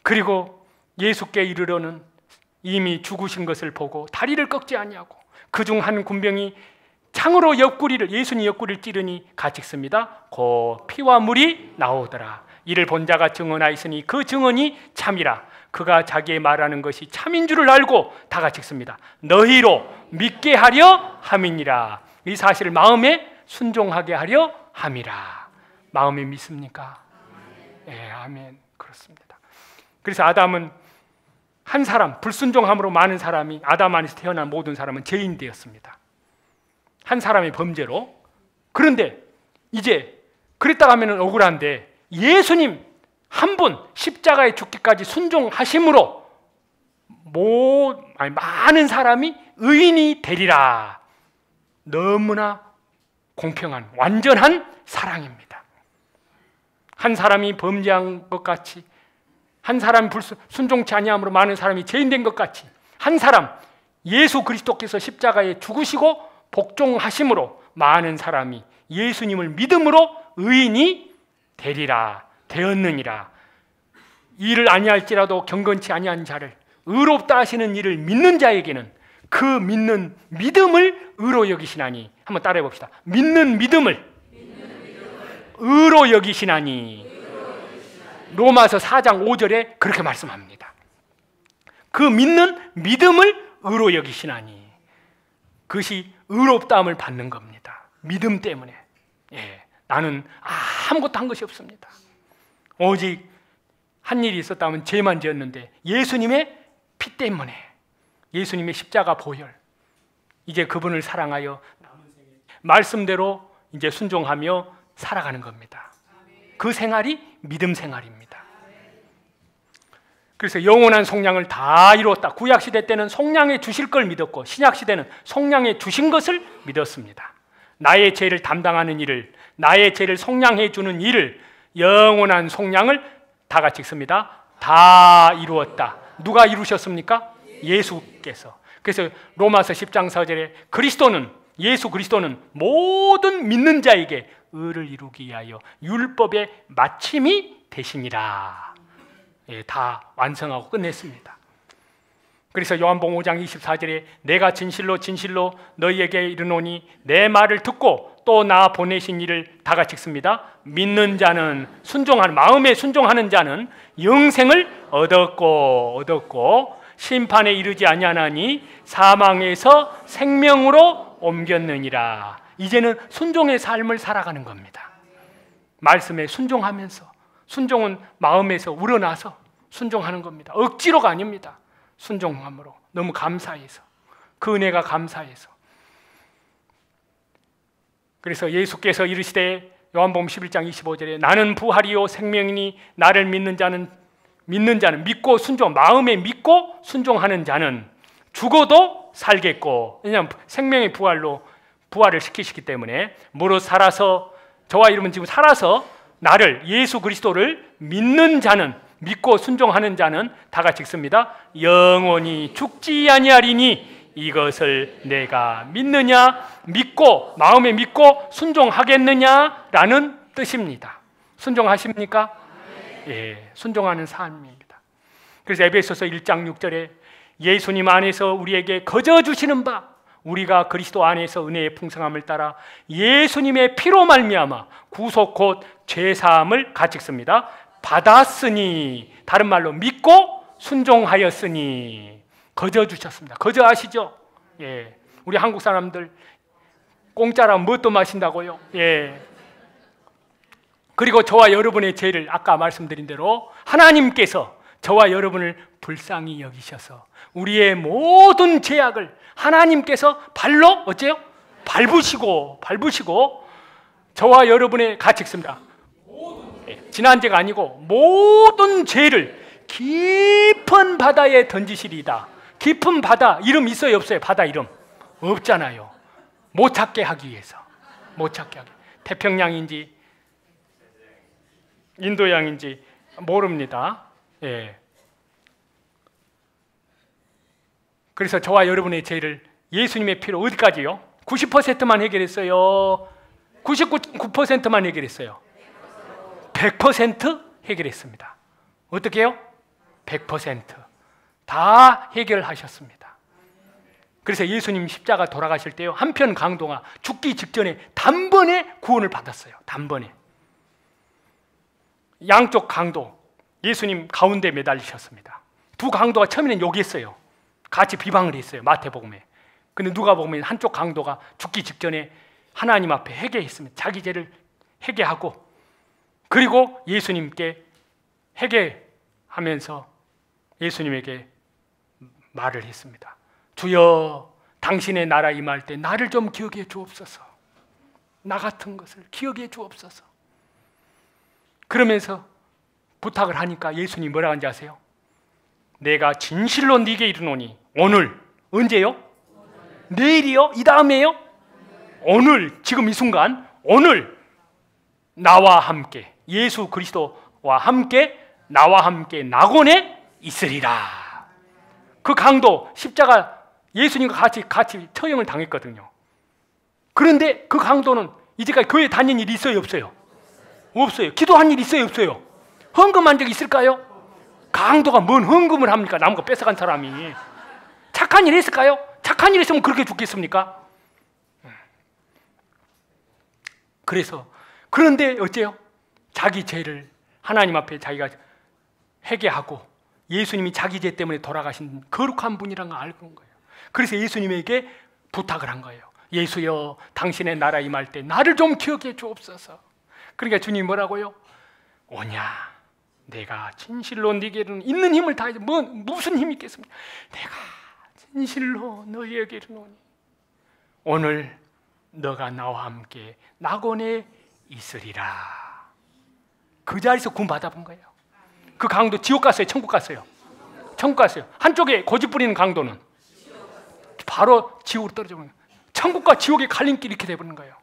그리고 예수께 이르러는 이미 죽으신 것을 보고 다리를 꺾지 아니하고, 그중 한 군병이 창으로 예수님 옆구리를 찌르니 같이 읽습니다. 곧 피와 물이 나오더라. 이를 본 자가 증언하였으니 그 증언이 참이라. 그가 자기의 말하는 것이 참인 줄을 알고 다 같이 읽습니다. 너희로 믿게 하려 함이니라. 이 사실을 마음에 순종하게 하려 함이라. 마음에 믿습니까? 예, 아멘. 그렇습니다. 그래서 아담은 한 사람, 불순종함으로 많은 사람이, 아담 안에서 태어난 모든 사람은 죄인 되었습니다. 한 사람의 범죄로. 그런데 이제 그랬다 하면 억울한데, 예수님 한 분 십자가에 죽기까지 순종하심으로 많은 사람이 의인이 되리라. 너무나 공평한 완전한 사랑입니다. 한 사람이 범죄한 것 같이, 한 사람이 순종치 아니함으로 많은 사람이 죄인된 것 같이, 한 사람 예수 그리스도께서 십자가에 죽으시고 복종하심으로 많은 사람이 예수님을 믿음으로 의인이 되었느니라. 이를 아니할지라도 경건치 아니한 자를 의롭다 하시는 이를 믿는 자에게는 그 믿는 믿음을 의로 여기시나니. 한번 따라해 봅시다. 믿는 믿음을 의로 여기시나니. 로마서 4장 5절에 그렇게 말씀합니다. 그 믿는 믿음을 의로 여기시나니. 그것이 의롭다함을 받는 겁니다. 믿음 때문에. 예, 나는 아무것도 한 것이 없습니다. 오직 한 일이 있었다면 죄만 지었는데 예수님의 피 때문에, 예수님의 십자가 보혈, 이제 그분을 사랑하여 말씀대로 이제 순종하며 살아가는 겁니다. 그 생활이 믿음 생활입니다. 그래서 영원한 속량을 다 이루었다. 구약시대 때는 속량해 주실 걸 믿었고, 신약시대는 속량해 주신 것을 믿었습니다. 나의 죄를 담당하는 일을, 나의 죄를 속량해 주는 일을, 영원한 속량을 다 같이 읽습니다. 다 이루었다. 누가 이루셨습니까? 예수께서. 그래서 로마서 10장 4절에 예수 그리스도는 모든 믿는 자에게 의를 이루기 위하여 율법의 마침이 되시니라. 예, 다 완성하고 끝냈습니다. 그래서 요한복음 5장 24절에 내가 진실로 진실로 너희에게 이르노니 내 말을 듣고 또 나 보내신 이를 다 같이 읽습니다. 믿는 자는, 마음에 순종하는 자는 영생을 얻었고 심판에 이르지 아니하나니 사망에서 생명으로 옮겼느니라. 이제는 순종의 삶을 살아가는 겁니다. 말씀에 순종하면서, 순종은 마음에서 우러나서 순종하는 겁니다. 억지로가 아닙니다. 순종함으로, 너무 감사해서, 그 은혜가 감사해서. 그래서 예수께서 이르시되 요한복음 11장 25절에 나는 부활이요 생명이니 나를 믿는 자는 믿고 순종, 마음에 믿고 순종하는 자는 죽어도 살겠고, 왜냐하면 생명의 부활을 시키시기 때문에 무릇 살아서, 저와 여러분 지금 살아서 나를, 예수 그리스도를 믿는 자는, 믿고 순종하는 자는 다 같이 읽습니다. 영원히 죽지 아니하리니 이것을 내가 믿느냐, 믿고 마음에 믿고 순종하겠느냐라는 뜻입니다. 순종하십니까? 예, 순종하는 삶입니다. 그래서 에베소서 1장 6절에 예수님 안에서 우리에게 거저 주시는 바, 우리가 그리스도 안에서 은혜의 풍성함을 따라 예수님의 피로 말미암아 구속 곧 죄사함을 같이 읽습니다. 받았으니, 다른 말로 믿고 순종하였으니. 거저 주셨습니다. 거저 아시죠? 예, 우리 한국 사람들 공짜라면 뭣도 마신다고요? 예. 그리고 저와 여러분의 죄를 아까 말씀드린 대로 하나님께서 저와 여러분을 불쌍히 여기셔서 우리의 모든 죄악을 하나님께서 발로 어째요? 밟으시고 저와 여러분의 같이 읽습니다. 지난 죄가 아니고 모든 죄를 깊은 바다에 던지시리이다. 깊은 바다 이름 있어요, 없어요? 바다 이름 없잖아요. 못 찾게 하기 위해서. 태평양인지 인도양인지 모릅니다. 예. 그래서 저와 여러분의 죄를 예수님의 피로 어디까지요? 90%만 해결했어요? 99%만 해결했어요? 100% 해결했습니다. 어떻게 해요? 100% 다 해결하셨습니다. 그래서 예수님 십자가 돌아가실 때요, 한편 강도가 죽기 직전에 단번에 구원을 받았어요. 단번에. 양쪽 강도, 예수님 가운데 매달리셨습니다. 두 강도가 처음에는 욕했어요. 같이 비방을 했어요, 마태복음에. 근데 누가복음에 한쪽 강도가 죽기 직전에 하나님 앞에 회개했습니다. 자기 죄를 회개하고, 그리고 예수님께 회개하면서 예수님에게 말을 했습니다. 주여, 당신의 나라 임할 때 나를 좀 기억해 주옵소서. 나 같은 것을 기억해 주옵소서. 그러면서 부탁을 하니까 예수님이 뭐라고 하는지 아세요? 내가 진실로 네게 이르노니, 오늘, 언제요? 내일이요? 이 다음에요? 오늘, 지금 이 순간, 오늘 나와 함께, 예수 그리스도와 함께, 나와 함께 낙원에 있으리라. 그 강도, 십자가 예수님과 같이 처형을 당했거든요. 그런데 그 강도는 이제까지 교회 다닌 일이 있어요, 없어요? 없어요. 기도한 일이 있어요, 없어요? 헌금한 적이 있을까요? 강도가 뭔 헌금을 합니까? 남은 거 뺏어간 사람이. 착한 일 했을까요? 착한 일 했으면 그렇게 죽겠습니까? 그런데 어째요? 자기 죄를 하나님 앞에 자기가 회개하고 예수님이 자기 죄 때문에 돌아가신 거룩한 분이라는 걸 알고 거예요. 그래서 예수님에게 부탁을 한 거예요. 예수여, 당신의 나라 임할 때 나를 좀 기억해 주옵소서. 그러니까 주님이 뭐라고요? 오냐, 내가 진실로 네게는 있는 힘을 다해서 무슨 힘이 있겠습니까? 내가 진실로 너희에게 이르노니 오늘 너가 나와 함께 낙원에 있으리라. 그 자리에서 구원 받아본 거예요. 그 강도 지옥 갔어요, 천국 갔어요? 천국 갔어요. 한쪽에 고집 부리는 강도는 바로 지옥으로 떨어져 버린 거예요. 천국과 지옥의 갈림길이 이렇게 되버리는 거예요.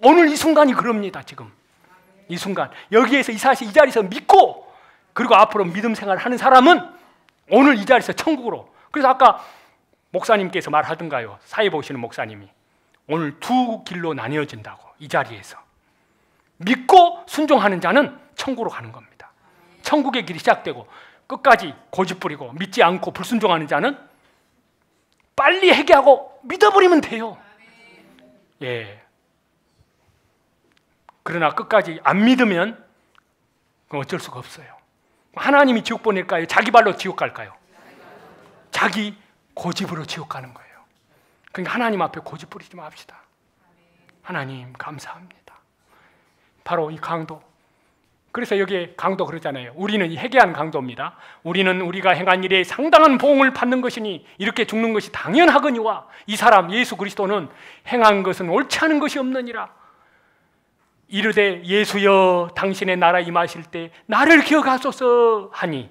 오늘 이 순간이 그럽니다. 지금 이 순간 여기에서 이 자리에서 믿고, 그리고 앞으로 믿음 생활을 하는 사람은 오늘 이 자리에서 천국으로. 그래서 아까 목사님께서 말하던가요, 사회 보시는 목사님이 오늘 두 길로 나뉘어진다고. 이 자리에서 믿고 순종하는 자는 천국으로 가는 겁니다. 천국의 길이 시작되고, 끝까지 고집 부리고 믿지 않고 불순종하는 자는 빨리 회개하고 믿어버리면 돼요. 예. 그러나 끝까지 안 믿으면 그건 어쩔 수가 없어요. 하나님이 지옥 보낼까요? 자기 발로 지옥 갈까요? 자기 고집으로 지옥 가는 거예요. 그러니까 하나님 앞에 고집 부리지 맙시다. 하나님 감사합니다. 바로 이 강도. 그래서 여기에 강도 그러잖아요. 우리는 이 회개한 강도입니다. 우리는 우리가 행한 일에 상당한 보응을 받는 것이니 이렇게 죽는 것이 당연하거니와 이 사람 예수 그리스도는 행한 것은 옳지 않은 것이 없느니라. 이르되 예수여 당신의 나라 임하실 때 나를 기억하소서 하니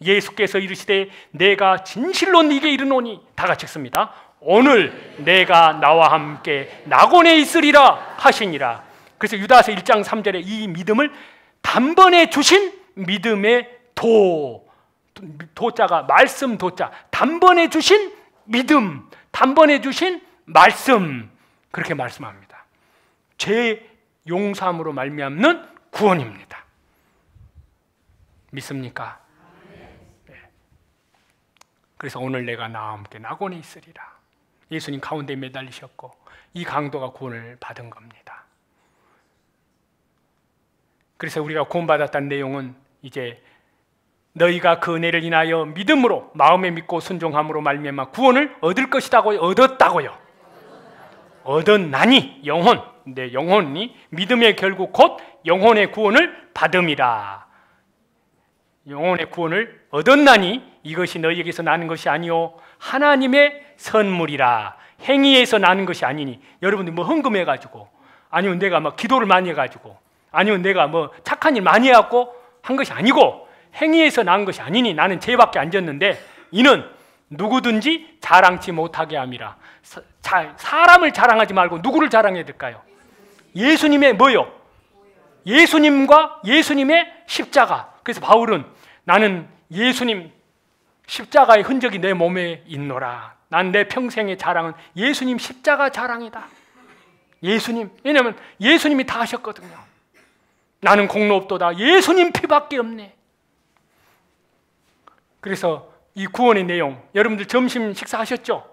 예수께서 이르시되 내가 진실로 네게 이르노니 다 같이 읽습니다. 오늘 내가 나와 함께 낙원에 있으리라 하시니라. 그래서 유다서 1장 3절에 이 믿음을 단번에 주신 믿음의 도자가 말씀 도자, 단번에 주신 믿음, 단번에 주신 말씀, 그렇게 말씀합니다. 죄 용서함으로 말미암는 구원입니다. 믿습니까? 네. 그래서 오늘 내가 나와 함께 낙원에 있으리라. 예수님 가운데 매달리셨고 이 강도가 구원을 받은 겁니다. 그래서 우리가 구원받았다는 내용은 이제 너희가 그 은혜를 인하여 믿음으로 마음에 믿고 순종함으로 말미암아 구원을 얻을 것이다고요? 얻었다고요? 얻었나니 영혼, 내 영혼이 믿음의 결국 곧 영혼의 구원을 받음이라. 영혼의 구원을 얻었나니 이것이 너희에게서 나는 것이 아니요 하나님의 선물이라. 행위에서 나는 것이 아니니. 여러분들 뭐 헌금해가지고, 아니면 내가 막 기도를 많이 해가지고, 아니면 내가 뭐 착한 일 많이 해갖고 한 것이 아니고, 행위에서 난 것이 아니니 나는 죄밖에 안 졌는데 이는 누구든지 자랑치 못하게 함이라. 사람을 자랑하지 말고 누구를 자랑해야 될까요? 예수님의 뭐요? 예수님과 예수님의 십자가. 그래서 바울은 나는 예수님 십자가의 흔적이 내 몸에 있노라. 난 내 평생의 자랑은 예수님 십자가 자랑이다. 예수님, 왜냐하면 예수님이 다 하셨거든요. 나는 공로 없도다. 예수님 피밖에 없네. 그래서 이 구원의 내용, 여러분들 점심 식사하셨죠?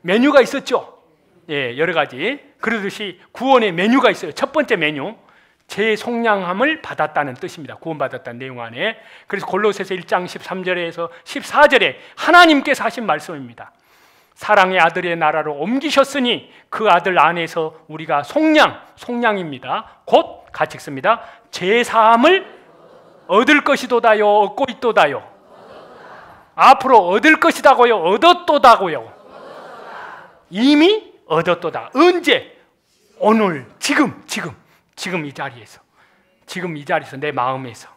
메뉴가 있었죠? 예, 여러 가지. 그러듯이 구원의 메뉴가 있어요. 첫 번째 메뉴, 재송량함을 받았다는 뜻입니다. 구원받았다는 내용 안에. 그래서 골로새서 1장 13절에서 14절에 하나님께서 하신 말씀입니다. 사랑의 아들의 나라로 옮기셨으니 그 아들 안에서 우리가 송량입니다. 곧 같이 읽습니다. 제사함을 얻을 것이도다요, 얻고 있도다요. 앞으로 얻을 것이다고요, 얻었도다고요. 이미 얻었도다. 언제? 오늘, 지금 이 자리에서, 지금 이 자리에서, 내 마음에서.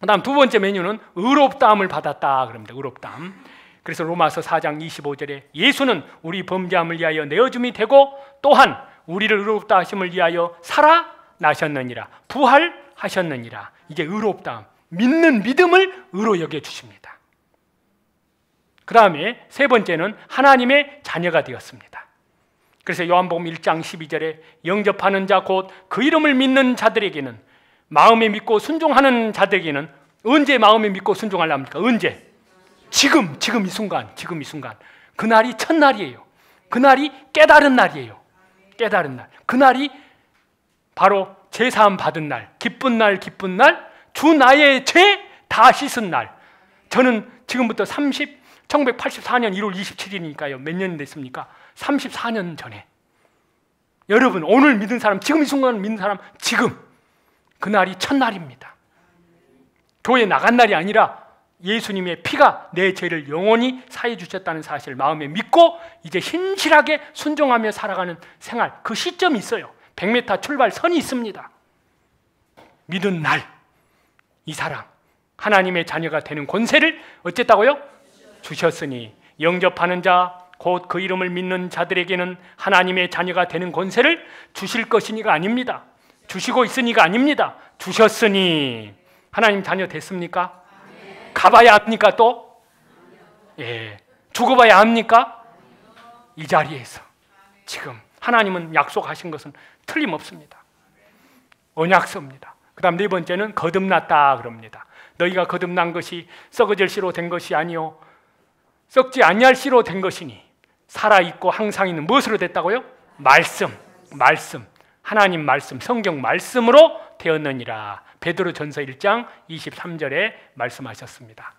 그 다음 두 번째 메뉴는 의롭다함을 받았다 그럽니다. 의롭다함. 그래서 로마서 4장 25절에 예수는 우리 범죄함을 위하여 내어줌이 되고 또한 우리를 의롭다 하심을 위하여 살아나셨느니라. 부활하셨느니라. 이게 의롭다함. 믿는 믿음을 의로 여겨주십니다. 그 다음에 세 번째는 하나님의 자녀가 되었습니다. 그래서 요한복음 1장 12절에 영접하는 자 곧 그 이름을 믿는 자들에게는, 마음에 믿고 순종하는 자들에게는, 언제 마음에 믿고 순종하려 합니까? 언제? 지금 이 순간. 그날이 첫날이에요. 그날이 깨달은 날이에요. 깨달은 날. 그날이 바로 제사함 받은 날, 기쁜 날, 주 나의 죄 다 씻은 날. 저는 지금부터 1984년 1월 27일이니까요. 몇 년 됐습니까? 34년 전에. 여러분, 오늘 믿은 사람, 지금 이 순간 믿는 사람, 지금 그날이 첫날입니다. 교회 나간 날이 아니라 예수님의 피가 내 죄를 영원히 사해 주셨다는 사실을 마음에 믿고 이제 신실하게 순종하며 살아가는 생활, 그 시점이 있어요. 100m 출발선이 있습니다. 믿은 날, 이 사람 하나님의 자녀가 되는 권세를 어쨌다고요? 주셨으니 영접하는 자 곧 그 이름을 믿는 자들에게는 하나님의 자녀가 되는 권세를 주실 것이니가 아닙니다. 주시고 있으니가 아닙니다. 주셨으니. 하나님 자녀 됐습니까? 가봐야 합니까 또? 예. 죽어봐야 합니까? 이 자리에서 지금 하나님은 약속하신 것은 틀림없습니다. 언약서입니다. 그 다음 네 번째는 거듭났다 그럽니다. 너희가 거듭난 것이 썩어질 씨로 된 것이 아니요 썩지 아니할 씨로 된 것이니 살아있고 항상 있는 무엇으로 됐다고요? 말씀. 하나님 말씀, 성경 말씀으로 되었느니라. 베드로전서 1장 23절에 말씀하셨습니다.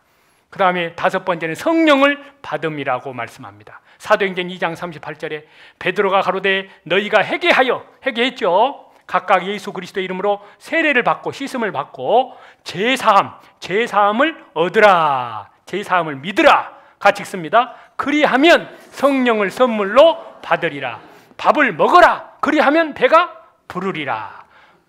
그 다음에 다섯 번째는 성령을 받음이라고 말씀합니다. 사도행전 2장 38절에 베드로가 가로되 너희가 회개했죠. 각각 예수 그리스도의 이름으로 세례를 받고 씻음을 받고 제사함을 얻으라. 제사함을 믿으라. 같이 읽습니다. 그리하면 성령을 선물로 받으리라. 밥을 먹어라. 그리하면 배가 부르리라.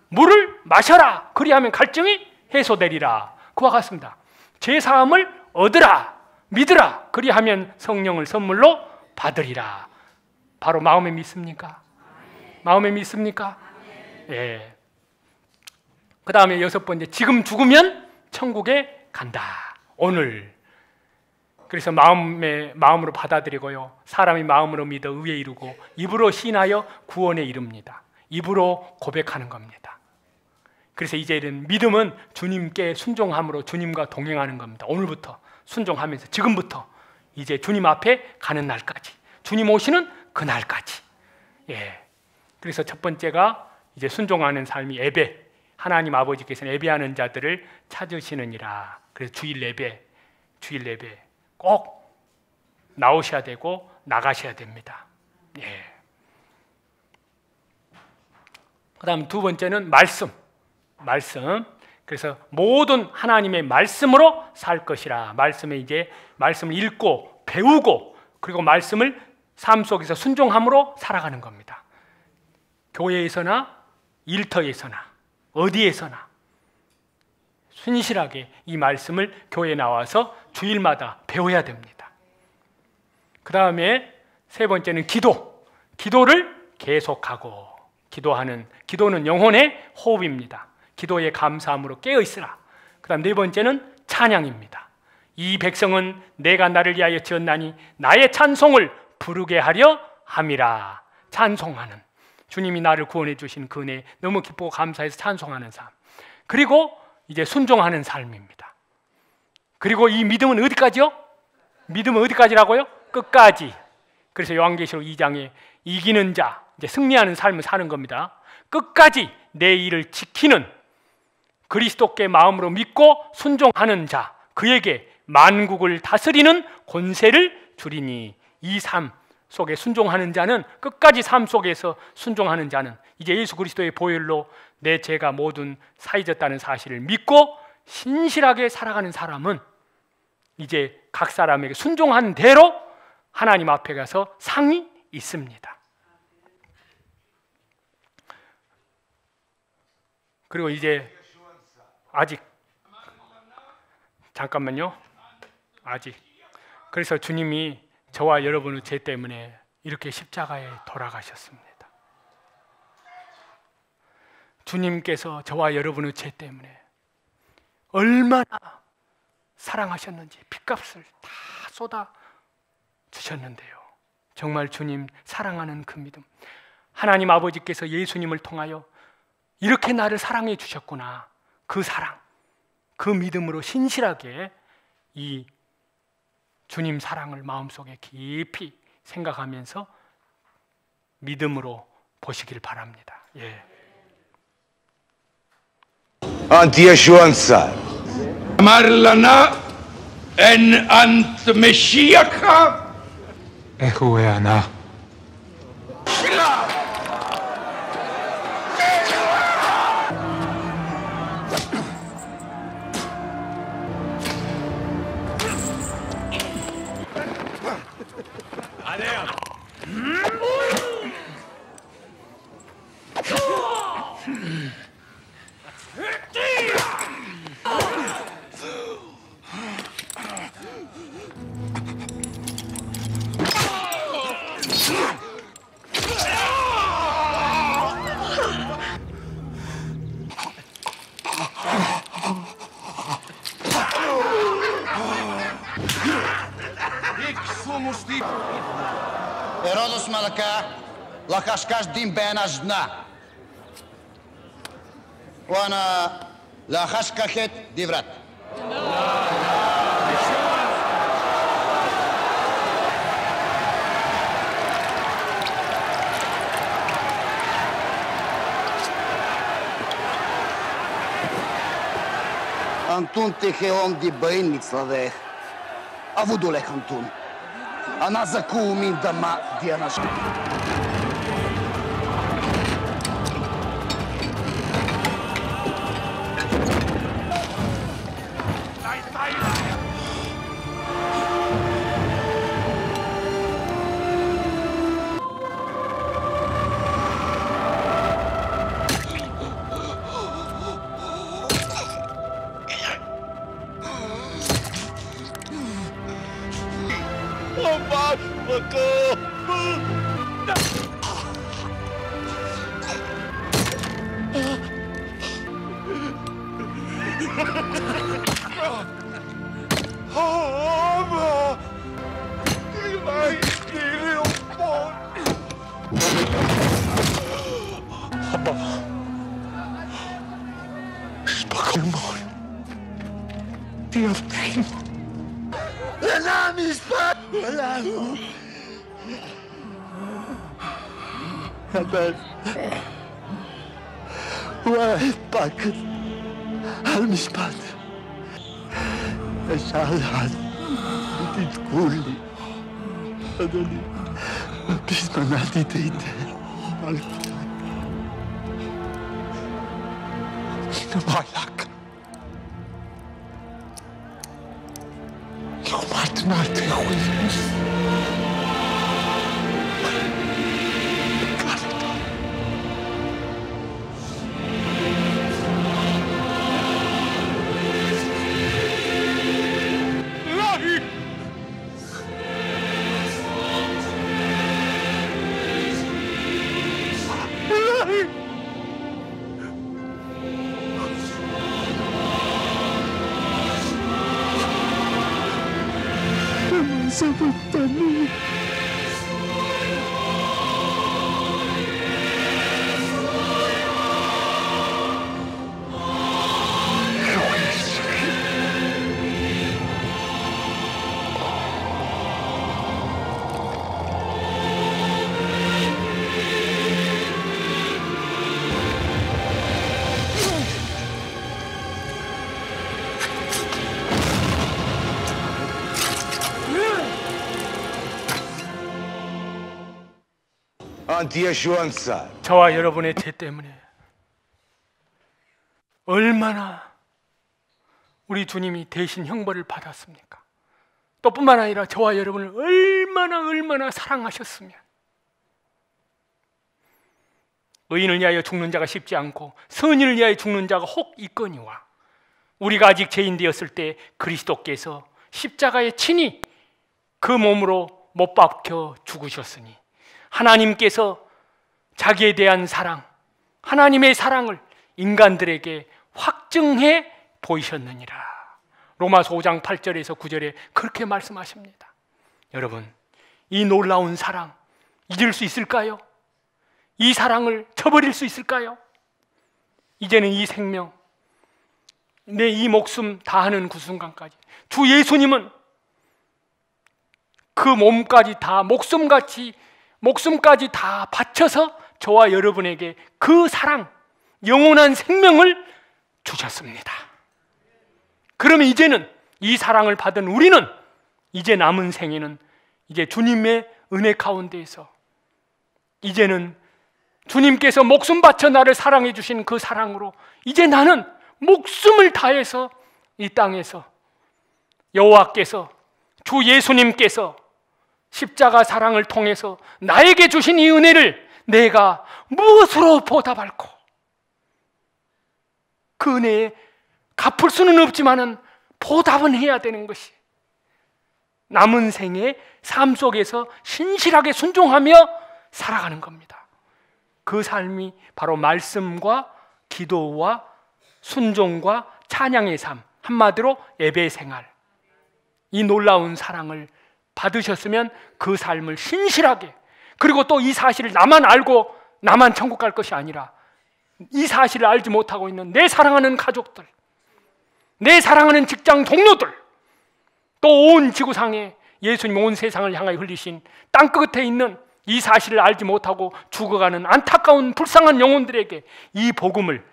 물을 마셔라. 그리하면 갈증이 해소되리라. 그와 같습니다. 죄사함을 얻으라. 믿으라. 그리하면 성령을 선물로 받으리라. 바로 마음에 믿습니까? 마음에 믿습니까? 예. 그 다음에 6번째, 지금 죽으면 천국에 간다. 오늘. 그래서 마음으로 받아들이고요, 사람이 마음으로 믿어 의에 이르고 입으로 시인하여 구원에 이릅니다. 입으로 고백하는 겁니다. 그래서 이제는 믿음은 주님께 순종함으로 주님과 동행하는 겁니다. 오늘부터 순종하면서 지금부터 이제 주님 앞에 가는 날까지, 주님 오시는 그 날까지. 예. 그래서 첫 번째가 이제 순종하는 삶이 예배. 하나님 아버지께서는 예배하는 자들을 찾으시느니라. 그래서 주일 예배 꼭 나오셔야 되고 나가셔야 됩니다. 예. 그 다음 두 번째는 말씀. 그래서 모든 하나님의 말씀으로 살 것이라. 말씀을 읽고 배우고, 그리고 말씀을 삶 속에서 순종함으로 살아가는 겁니다. 교회에서나 일터에서나 어디에서나 순실하게 이 말씀을 교회에 나와서 주일마다 배워야 됩니다. 그 다음에 세 번째는 기도를 계속하고, 기도는 영혼의 호흡입니다. 기도에 감사함으로 깨어있으라. 그 다음 네 번째는 찬양입니다. 이 백성은 내가 나를 위하여 지었나니 나의 찬송을 부르게 하려 함이라. 찬송하는, 주님이 나를 구원해 주신 그 은혜에 너무 기쁘고 감사해서 찬송하는 삶. 그리고 이제 순종하는 삶입니다. 그리고 이 믿음은 어디까지요? 믿음은 어디까지라고요? 끝까지. 그래서 요한계시록 2장에 이기는 자, 이제 승리하는 삶을 사는 겁니다. 끝까지 내 일을 지키는, 그리스도께 마음으로 믿고 순종하는 자, 그에게 만국을 다스리는 권세를 주리니. 이 삶 속에 순종하는 자는, 끝까지 삶 속에서 순종하는 자는 이제 예수 그리스도의 보혈로 내 죄가 모든 사해졌다는 사실을 믿고 신실하게 살아가는 사람은 이제 각 사람에게 순종한 대로 하나님 앞에 가서 상이 있습니다. 그리고 이제 그래서 주님이 저와 여러분의 죄 때문에 이렇게 십자가에 돌아가셨습니다. 주님께서 저와 여러분의 죄 때문에 얼마나 사랑하셨는지 핏값을 다 쏟아 주셨는데요. 정말 주님 사랑하는 그 믿음, 하나님 아버지께서 예수님을 통하여 이렇게 나를 사랑해 주셨구나. 그 사랑, 그 믿음으로 신실하게 이 주님 사랑을 마음속에 깊이 생각하면서 믿음으로 보시길 바랍니다. 예. أنت يشو أنسى أمر لنا أن أنت مشيك هو أنا Ερόδος Μαλακά, لخشكاش دين بينا جدنا وانا لخشكاكت ديفرات Антон Техеон ди Бейница де Авудолех Антон Она закумин дама Диана. אבל הוא פקד על משפט. ושאל תתקעו לי, אדוני, בזמנה תתהיתה. אל תתהיתה. נמלק. יומת נתחויס. Sabotani. 안티예슈안사 저와 여러분의 죄 때문에 얼마나 우리 주님이 대신 형벌을 받았습니까? 또 뿐만 아니라 저와 여러분을 얼마나 사랑하셨으면 의인을 위하여 죽는 자가 쉽지 않고 선인을 위하여 죽는 자가 혹 있거니와 우리가 아직 죄인 되었을 때 그리스도께서 십자가에 친히 그 몸으로 못 박혀 죽으셨으니 하나님께서 자기에 대한 사랑, 하나님의 사랑을 인간들에게 확증해 보이셨느니라. 로마서 5장 8절에서 9절에 그렇게 말씀하십니다. 여러분, 이 놀라운 사랑 잊을 수 있을까요? 이 사랑을 저버릴 수 있을까요? 이제는 이 생명, 내 이 목숨 다하는 그 순간까지 주 예수님은 그 몸까지 다 목숨까지 다 바쳐서 저와 여러분에게 그 사랑, 영원한 생명을 주셨습니다. 그러면 이제는 이 사랑을 받은 우리는 이제 남은 생에는 이제 주님의 은혜 가운데에서 이제는 주님께서 목숨 바쳐 나를 사랑해 주신 그 사랑으로 이제 나는 목숨을 다해서 이 땅에서 여호와께서 주 예수님께서 십자가 사랑을 통해서 나에게 주신 이 은혜를 내가 무엇으로 보답할꼬? 그 은혜에 갚을 수는 없지만은 보답은 해야 되는 것이 남은 생의 삶 속에서 신실하게 순종하며 살아가는 겁니다. 그 삶이 바로 말씀과 기도와 순종과 찬양의 삶, 한마디로 예배 생활, 이 놀라운 사랑을 받으셨으면 그 삶을 신실하게, 그리고 또 이 사실을 나만 알고 나만 천국 갈 것이 아니라 이 사실을 알지 못하고 있는 내 사랑하는 가족들, 내 사랑하는 직장 동료들, 또 온 지구상에 예수님 온 세상을 향하여 흘리신 땅끝에 있는 이 사실을 알지 못하고 죽어가는 안타까운 불쌍한 영혼들에게 이 복음을,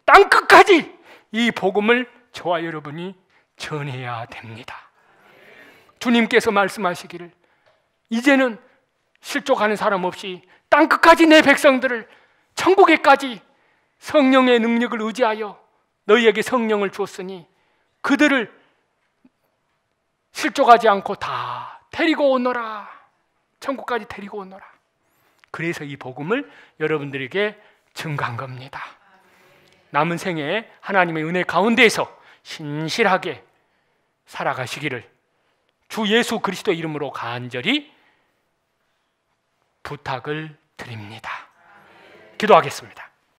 땅끝까지 이 복음을 저와 여러분이 전해야 됩니다. 주님께서 말씀하시기를 이제는 실족하는 사람 없이 땅끝까지 내 백성들을 천국에까지 성령의 능력을 의지하여 너희에게 성령을 주었으니 그들을 실족하지 않고 다 데리고 오너라. 천국까지 데리고 오너라. 그래서 이 복음을 여러분들에게 증거한 겁니다. 남은 생에 하나님의 은혜 가운데에서 신실하게 살아가시기를 주 예수 그리스도 이름으로 간절히 부탁을 드립니다. 기도하겠습니다.